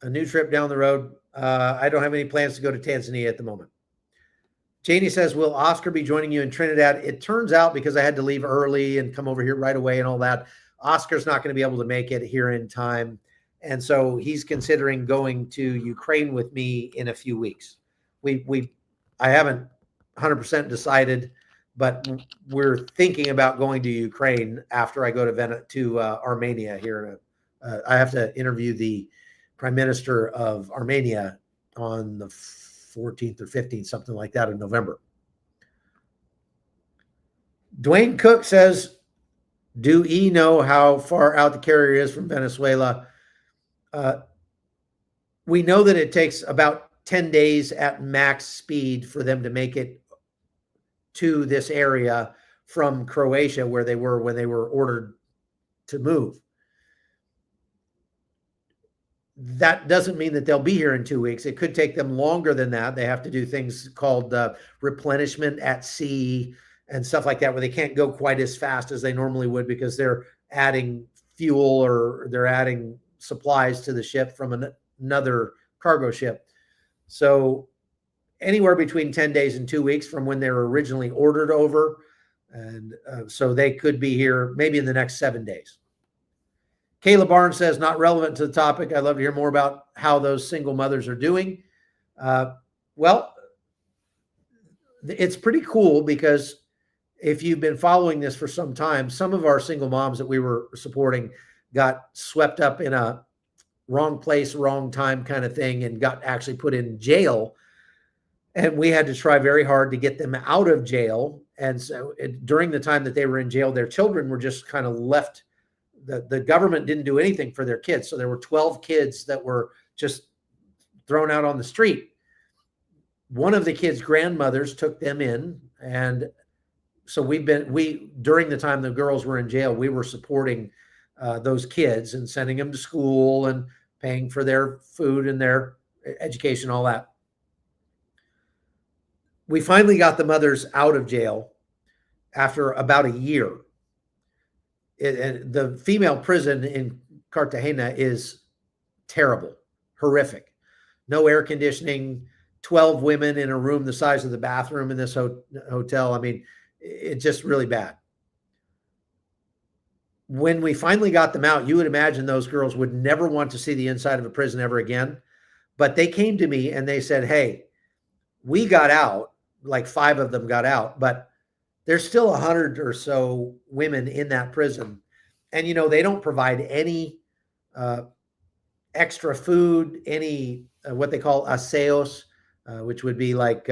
A new trip down the road. I don't have any plans to go to Tanzania at the moment. Janie says, will Oscar be joining you in Trinidad? It turns out, because I had to leave early and come over here right away and all that, Oscar's not going to be able to make it here in time. And so he's considering going to Ukraine with me in a few weeks. I haven't 100% decided, but we're thinking about going to Ukraine after I go to Armenia here. I have to interview the Prime Minister of Armenia on the 14th or 15th, something like that, in November. Dwayne Cook says, do we know how far out the carrier is from Venezuela? We know that it takes about 10 days at max speed for them to make it to this area from Croatia, where they were when they were ordered to move. That doesn't mean that they'll be here in 2 weeks. It could take them longer than that. They have to do things called replenishment at sea and stuff like that, where they can't go quite as fast as they normally would because they're adding fuel or they're adding supplies to the ship from another cargo ship. So anywhere between 10 days and 2 weeks from when they were originally ordered over. And so they could be here maybe in the next 7 days. Kayla Barnes says, not relevant to the topic. I'd love to hear more about how those single mothers are doing. Well, it's pretty cool because if you've been following this for some time, some of our single moms that we were supporting got swept up in a wrong place, wrong time kind of thing and got actually put in jail. And we had to try very hard to get them out of jail. And so during the time that they were in jail, their children were just kind of left. The government didn't do anything for their kids. So there were 12 kids that were just thrown out on the street. One of the kids' grandmothers took them in. And so during the time the girls were in jail, we were supporting those kids and sending them to school and paying for their food and their education, all that. We finally got the mothers out of jail after about a year. The female prison in Cartagena is terrible, horrific. No air conditioning, 12 women in a room the size of the bathroom in this hotel. I mean, it's just really bad. When we finally got them out, you would imagine those girls would never want to see the inside of a prison ever again. But they came to me and they said, hey, we got out, like 5 of them got out, but there's still 100 or so women in that prison. And, they don't provide any extra food, any what they call aseos, which would be like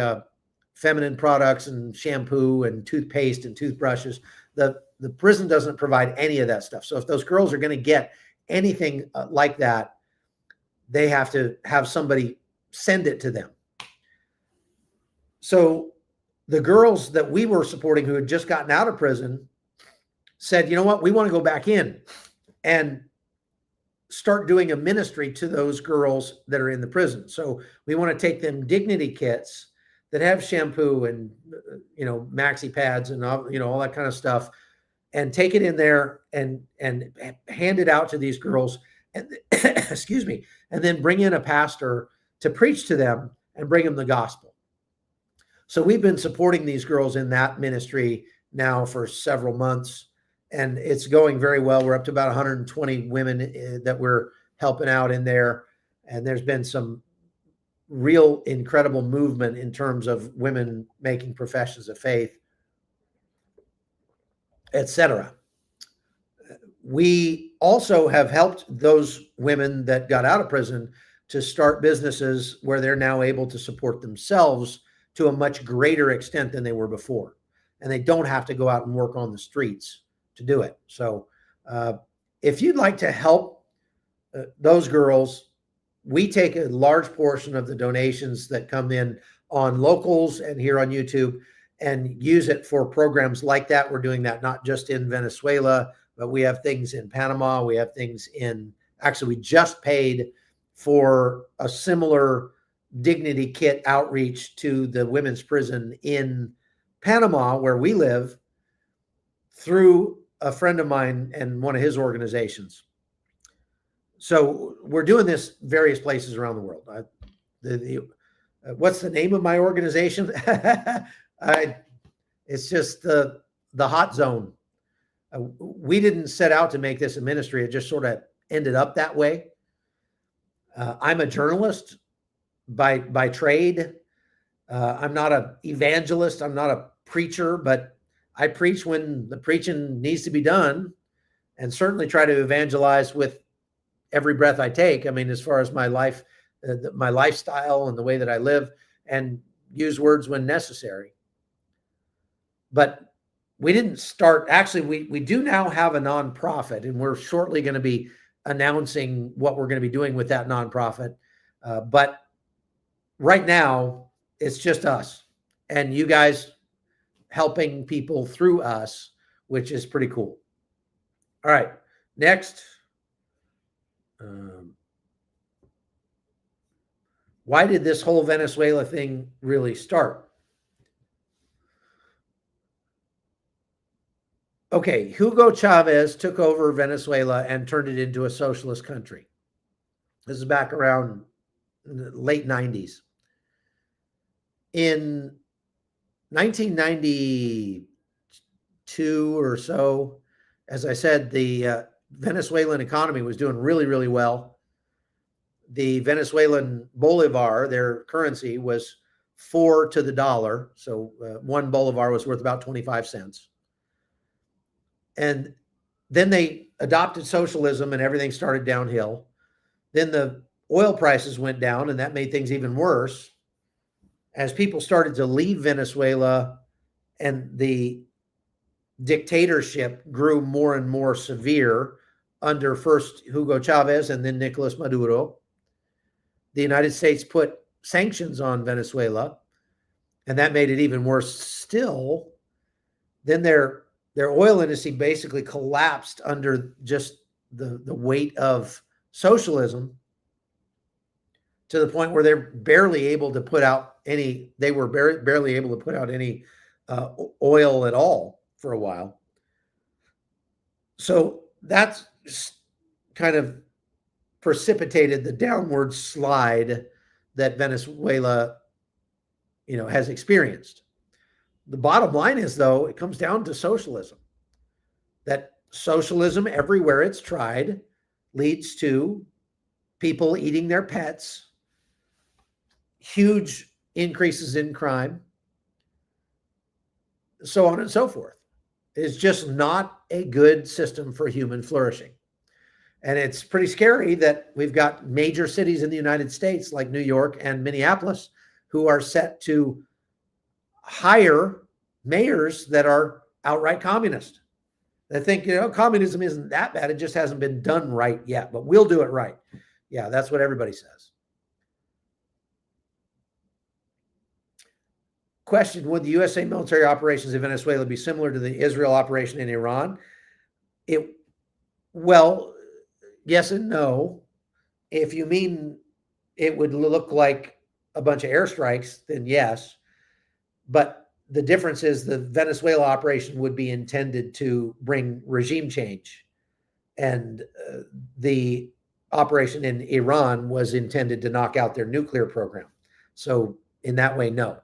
feminine products and shampoo and toothpaste and toothbrushes. The prison doesn't provide any of that stuff. So if those girls are going to get anything like that, they have to have somebody send it to them. So the girls that we were supporting who had just gotten out of prison said, you know what, we want to go back in and start doing a ministry to those girls that are in the prison. So we want to take them dignity kits that have shampoo and, maxi pads and, all that kind of stuff, and take it in there and hand it out to these girls and excuse me, and then bring in a pastor to preach to them and bring them the gospel. So we've been supporting these girls in that ministry now for several months, and it's going very well. We're up to about 120 women that we're helping out in there. And there's been some real incredible movement in terms of women making professions of faith, etc. We also have helped those women that got out of prison to start businesses where they're now able to support themselves to a much greater extent than they were before. And they don't have to go out and work on the streets to do it. So if you'd like to help those girls, we take a large portion of the donations that come in on Locals and here on YouTube and use it for programs like that. We're doing that not just in Venezuela, but we have things in Panama. We have things actually, we just paid for a similar dignity kit outreach to the women's prison in Panama, where we live, through a friend of mine and one of his organizations. So we're doing this various places around the world. What's the name of my organization? It's just the Hot Zone. We didn't set out to make this a ministry. It just sort of ended up that way. I'm a journalist by trade. I'm not an evangelist. I'm not a preacher, but I preach when the preaching needs to be done, and certainly try to evangelize with every breath I take. I mean, as far as my life, my lifestyle and the way that I live, and use words when necessary. But we didn't start, actually, we do now have a nonprofit, and we're shortly going to be announcing what we're going to be doing with that nonprofit. But right now, it's just us and you guys helping people through us, which is pretty cool. All right, next. Why did this whole Venezuela thing really start? Okay, Hugo Chavez took over Venezuela and turned it into a socialist country. This is back around the late 90s. In 1992 or so, as I said, the Venezuelan economy was doing really, really well. The Venezuelan bolivar, their currency, was 4 to the dollar. So one bolivar was worth about 25 cents. And then they adopted socialism and everything started downhill. Then the oil prices went down and that made things even worse as people started to leave Venezuela and the dictatorship grew more and more severe under first Hugo Chavez and then Nicolas Maduro. The United States put sanctions on Venezuela, and that made it even worse still. Then their oil industry basically collapsed under just the weight of socialism, to the point where they're barely able to put out any, they were barely able to put out any oil at all for a while. So that's kind of precipitated the downward slide that Venezuela, has experienced. The bottom line is, though, it comes down to socialism. That socialism, everywhere it's tried, leads to people eating their pets, huge increases in crime, so on and so forth. It's just not a good system for human flourishing. And it's pretty scary that we've got major cities in the United States like New York and Minneapolis who are set to hire mayors that are outright communist. They think, communism isn't that bad. It just hasn't been done right yet, but we'll do it right. Yeah, that's what everybody says. Question, would the USA military operations in Venezuela be similar to the Israel operation in Iran? Well, yes and no. If you mean it would look like a bunch of airstrikes, then yes. But the difference is the Venezuela operation would be intended to bring regime change. And the operation in Iran was intended to knock out their nuclear program. So in that way, no.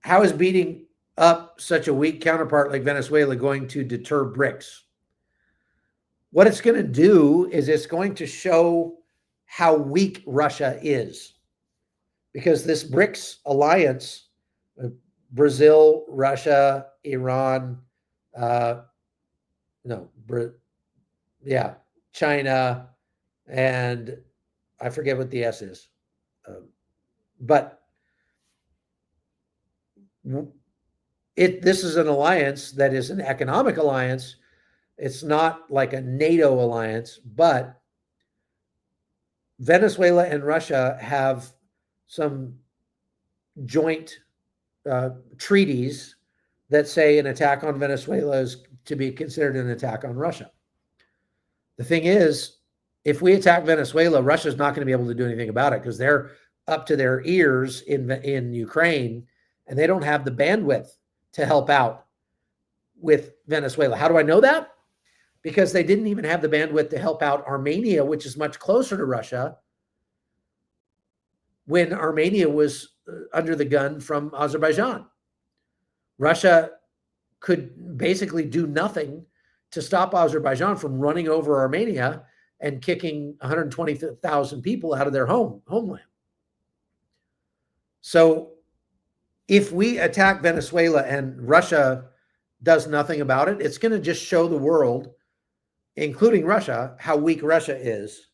How is beating up such a weak counterpart like Venezuela going to deter BRICS? What it's going to do is it's going to show how weak Russia is. Because this BRICS alliance, Brazil, Russia, Iran, China, and I forget what the S is. But this is an alliance that is an economic alliance. It's not like a NATO alliance, but Venezuela and Russia have some joint treaties that say an attack on Venezuela is to be considered an attack on Russia. The thing is, if we attack Venezuela, Russia's not going to be able to do anything about it because they're up to their ears in Ukraine, and they don't have the bandwidth to help out with Venezuela. How do I know that? Because they didn't even have the bandwidth to help out Armenia, which is much closer to Russia, when Armenia was under the gun from Azerbaijan. Russia could basically do nothing to stop Azerbaijan from running over Armenia and kicking 120,000 people out of their homeland. So if we attack Venezuela and Russia does nothing about it, it's going to just show the world, including Russia, how weak Russia is.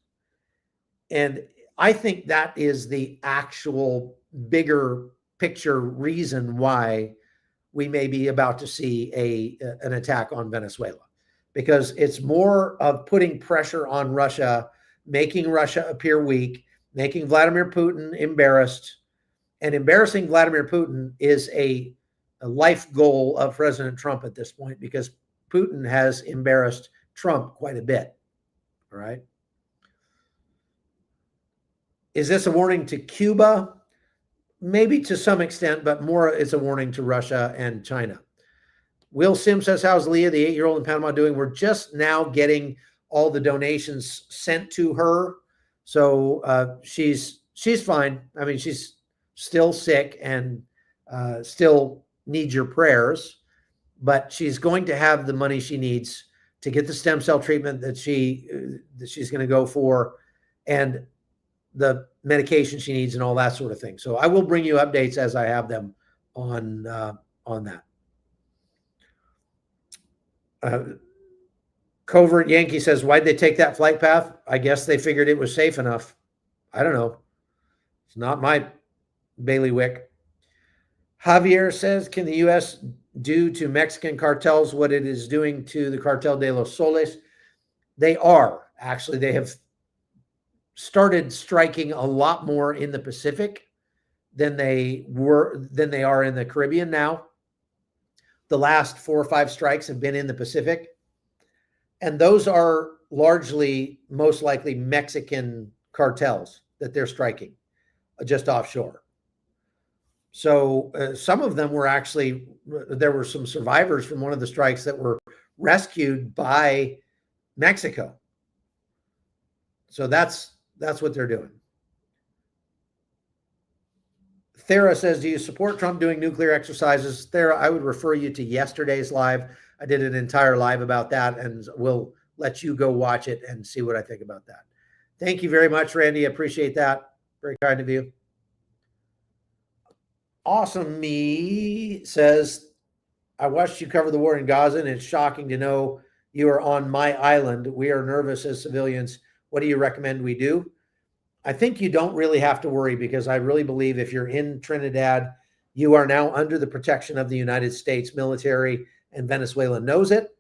And I think that is the actual bigger picture reason why we may be about to see an attack on Venezuela, because it's more of putting pressure on Russia, making Russia appear weak, making Vladimir Putin embarrassed. And embarrassing Vladimir Putin is a life goal of President Trump at this point, because Putin has embarrassed Trump quite a bit. All right. Is this a warning to Cuba? Maybe to some extent, but more it's a warning to Russia and China. Will Sim says, how's Leah, the 8-year-old in Panama, doing? We're just now getting all the donations sent to her. So she's fine. I mean, she's still sick and still needs your prayers, but she's going to have the money she needs to get the stem cell treatment that she's going to go for, and the medication she needs and all that sort of thing. So I will bring you updates as I have them on that. Covert Yankee says, why'd they take that flight path? I guess they figured it was safe enough. I don't know. It's not my bailiwick. Javier says, can the U.S. do to Mexican cartels what it is doing to the Cartel de los Soles? They are. Actually, they have started striking a lot more in the Pacific than they are in the Caribbean now. The last 4 or 5 strikes have been in the Pacific, and those are largely, most likely, Mexican cartels that they're striking just offshore. So some of them were actually, there were some survivors from one of the strikes that were rescued by Mexico. So that's what they're doing. Thera says, do you support Trump doing nuclear exercises? Thera, I would refer you to yesterday's live. I did an entire live about that, and we'll let you go watch it and see what I think about that. Thank you very much, Randy. I appreciate that. Very kind of you. Awesome Me says, I watched you cover the war in Gaza, and it's shocking to know you are on my island. We are nervous as civilians. What do you recommend we do? I think you don't really have to worry, because I really believe if you're in Trinidad, you are now under the protection of the United States military, and Venezuela knows it.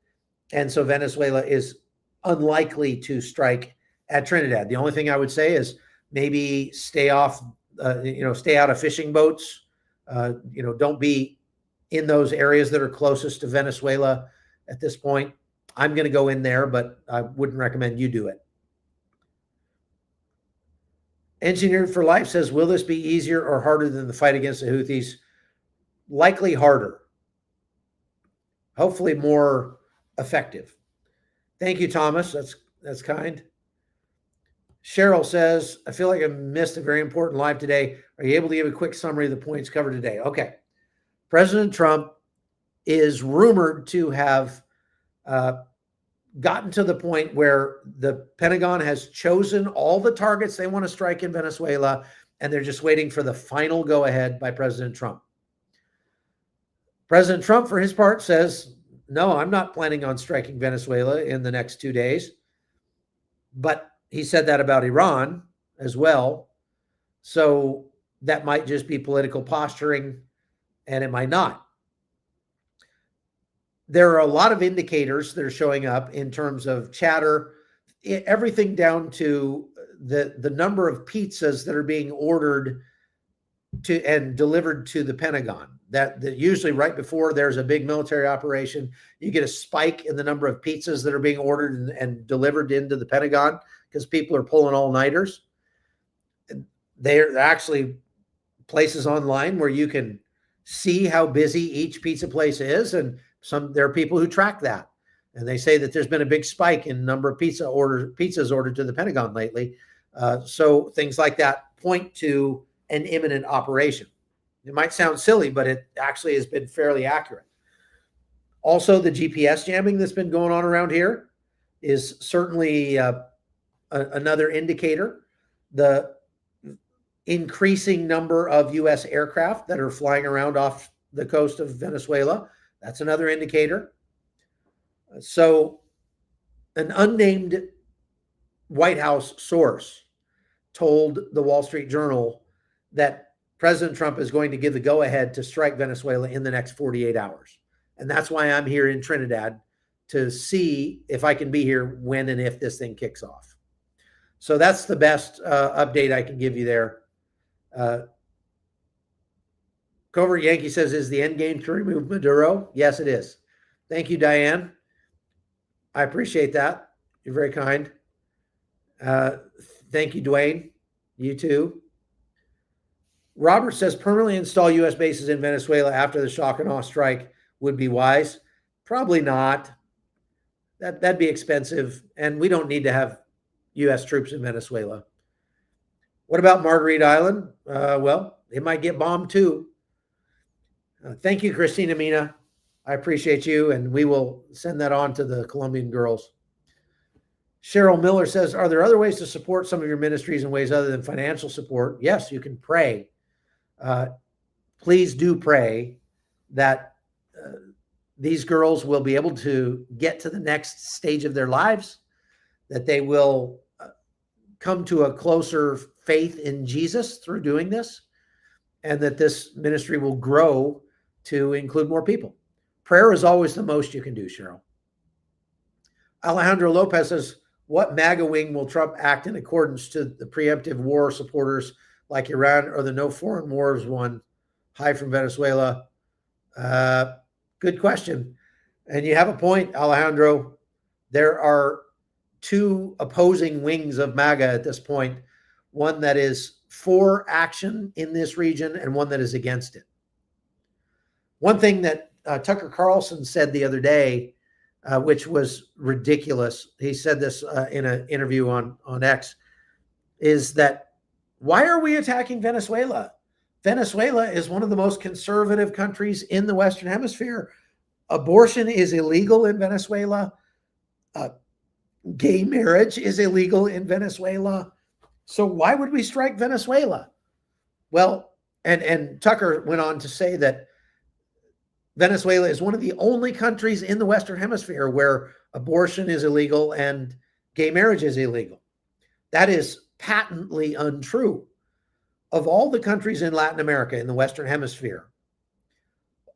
And so Venezuela is unlikely to strike at Trinidad. The only thing I would say is maybe stay off, stay out of fishing boats. Don't be in those areas that are closest to Venezuela at this point. I'm going to go in there, but I wouldn't recommend you do it. Engineered for Life says, will this be easier or harder than the fight against the Houthis? Likely harder. Hopefully more effective. Thank you, Thomas. That's kind. Cheryl says, I feel like I missed a very important live today. Are you able to give a quick summary of the points covered today? Okay. President Trump is rumored to have gotten to the point where the Pentagon has chosen all the targets they want to strike in Venezuela, and they're just waiting for the final go-ahead by President Trump. President Trump, for his part, says, no, I'm not planning on striking Venezuela in the next 2 days. But he said that about Iran as well. So that might just be political posturing, and it might not. There are a lot of indicators that are showing up in terms of chatter, everything down to the number of pizzas that are being ordered to and delivered to the Pentagon. That usually right before there's a big military operation, you get a spike in the number of pizzas that are being ordered and delivered into the Pentagon because people are pulling all-nighters. There are actually places online where you can see how busy each pizza place is, and there are people who track that, and they say that there's been a big spike in number of pizzas ordered to the Pentagon lately. So things like that point to an imminent operation. It might sound silly, but it actually has been fairly accurate. Also, the GPS jamming that's been going on around here is certainly another indicator. The increasing number of U.S. aircraft that are flying around off the coast of Venezuela, that's another indicator. So an unnamed White House source told the Wall Street Journal that President Trump is going to give the go-ahead to strike Venezuela in the next 48 hours. And that's why I'm here in Trinidad, to see if I can be here when and if this thing kicks off. So that's the best update I can give you there. Covert Yankee says, is the end game to remove Maduro? Yes, it is. Thank you, Diane. I appreciate that. You're very kind. Thank you, Dwayne. You too. Robert says, permanently install U.S. bases in Venezuela after the shock and awe strike would be wise. Probably not. That'd be expensive, and we don't need to have U.S. troops in Venezuela. What about Marguerite Island? Well, it might get bombed too. Thank you, Christina Mina. I appreciate you, and we will send that on to the Colombian girls. Cheryl Miller says, are there other ways to support some of your ministries in ways other than financial support? Yes, you can pray. Please do pray that these girls will be able to get to the next stage of their lives, that they will come to a closer faith in Jesus through doing this, and that this ministry will grow to include more people. Prayer is always the most you can do, Cheryl. Alejandro Lopez says, what MAGA wing will Trump act in accordance to the preemptive war supporters like Iran or the no foreign wars one? Hi from Venezuela. Good question. And you have a point, Alejandro. There are two opposing wings of MAGA at this point, one that is for action in this region and one that is against it. One thing that Tucker Carlson said the other day, which was ridiculous, he said this in an interview on X, is that why are we attacking Venezuela? Venezuela is one of the most conservative countries in the Western Hemisphere. Abortion is illegal in Venezuela. Gay marriage is illegal in Venezuela. So why would we strike Venezuela? Well, and Tucker went on to say that Venezuela is one of the only countries in the Western Hemisphere where abortion is illegal and gay marriage is illegal. That is patently untrue. Of all the countries in Latin America, in the Western Hemisphere,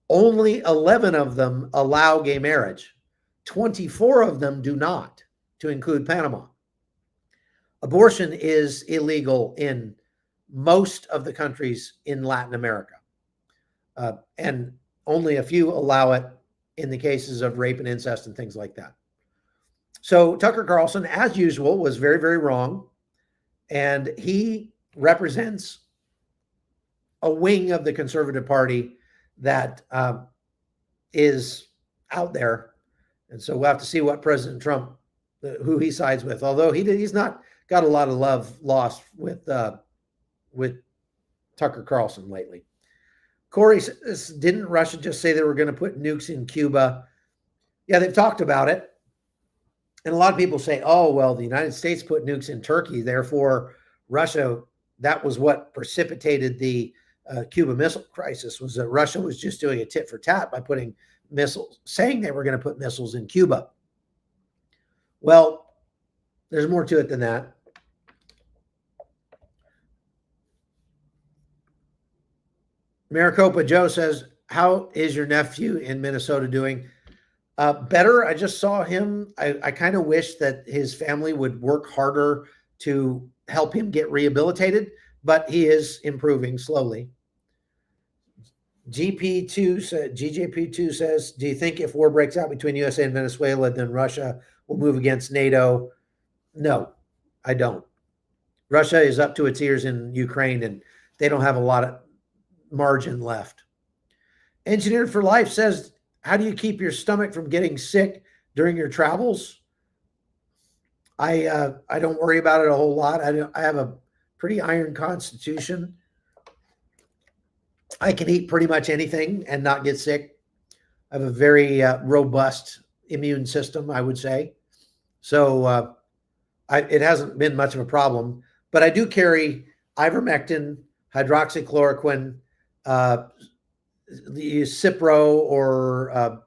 only 11 of them allow gay marriage. 24 of them do not, to include Panama. Abortion is illegal in most of the countries in Latin America. And only a few allow it in the cases of rape and incest and things like that. So Tucker Carlson, as usual, was very, very wrong. And he represents a wing of the conservative party that is out there. And so we'll have to see what President Trump, who he sides with, although he's not got a lot of love lost with Tucker Carlson lately. Corey says, didn't Russia just say they were going to put nukes in Cuba? Yeah, they've talked about it. And a lot of people say, oh, well, the United States put nukes in Turkey. Therefore, Russia, that was what precipitated the Cuba Missile Crisis, was that Russia was just doing a tit for tat by putting missiles, saying they were going to put missiles in Cuba. Well, there's more to it than that. Maricopa Joe says, how is your nephew in Minnesota doing? Better. I just saw him. I kind of wish that his family would work harder to help him get rehabilitated, but he is improving slowly. GJP2 says, do you think if war breaks out between USA and Venezuela, then Russia will move against NATO? No, I don't. Russia is up to its ears in Ukraine, and they don't have a lot of margin left. Engineered for Life says, how do you keep your stomach from getting sick during your travels? I don't worry about it a whole lot. I have a pretty iron constitution. I can eat pretty much anything and not get sick. I have a very robust immune system, I would say. So it hasn't been much of a problem. But I do carry ivermectin, hydroxychloroquine, the Cipro or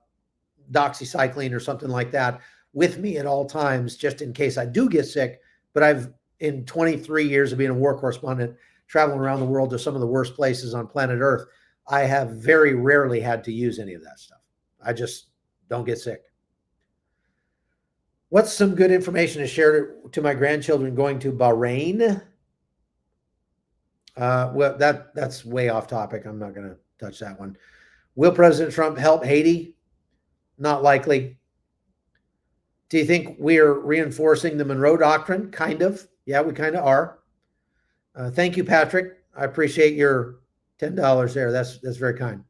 doxycycline or something like that with me at all times, just in case I do get sick. But I've, in 23 years of being a war correspondent, traveling around the world to some of the worst places on planet Earth, I have very rarely had to use any of that stuff. I just don't get sick. What's some good information to share to my grandchildren going to Bahrain? Well, that's way off topic. I'm not going to touch that one. Will President Trump help Haiti? Not likely. Do you think we're reinforcing the Monroe Doctrine? Kind of. Yeah, we kind of are. Thank you, Patrick. I appreciate your $10 there. That's very kind.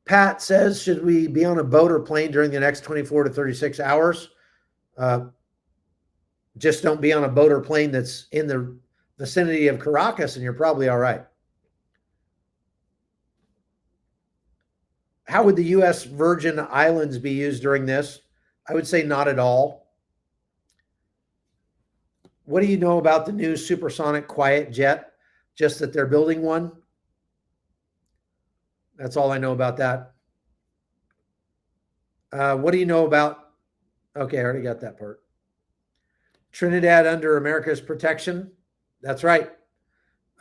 Pat says, should we be on a boat or plane during the next 24 to 36 hours? Just don't be on a boat or plane that's in the vicinity of Caracas, and you're probably all right. How would the U.S. Virgin Islands be used during this? I would say not at all. What do you know about the new supersonic quiet jet? Just that they're building one? That's all I know about that. What do you know about? Okay, I already got that part. Trinidad under America's protection. That's right.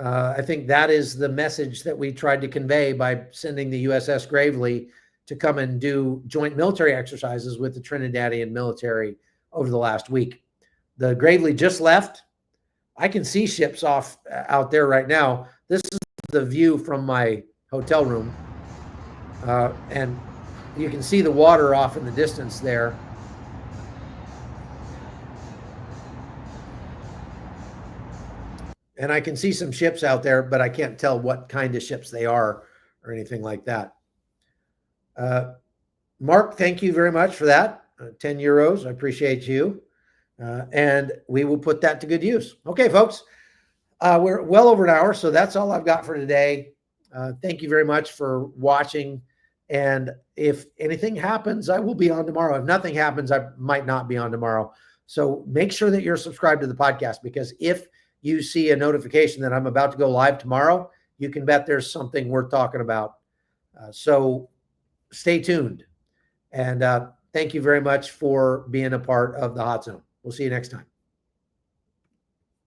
I think that is the message that we tried to convey by sending the USS Gravely to come and do joint military exercises with the Trinidadian military over the last week. The Gravely just left. I can see ships out there right now. This is the view from my hotel room. And you can see the water off in the distance there. And I can see some ships out there, but I can't tell what kind of ships they are or anything like that. Mark, thank you very much for that. 10 euros. I appreciate you. And we will put that to good use. Okay, folks, we're well over an hour, so that's all I've got for today. Thank you very much for watching. And if anything happens, I will be on tomorrow. If nothing happens, I might not be on tomorrow. So make sure that you're subscribed to the podcast, because if you see a notification that I'm about to go live tomorrow, you can bet there's something worth talking about. So stay tuned. And thank you very much for being a part of the Hot Zone. We'll see you next time.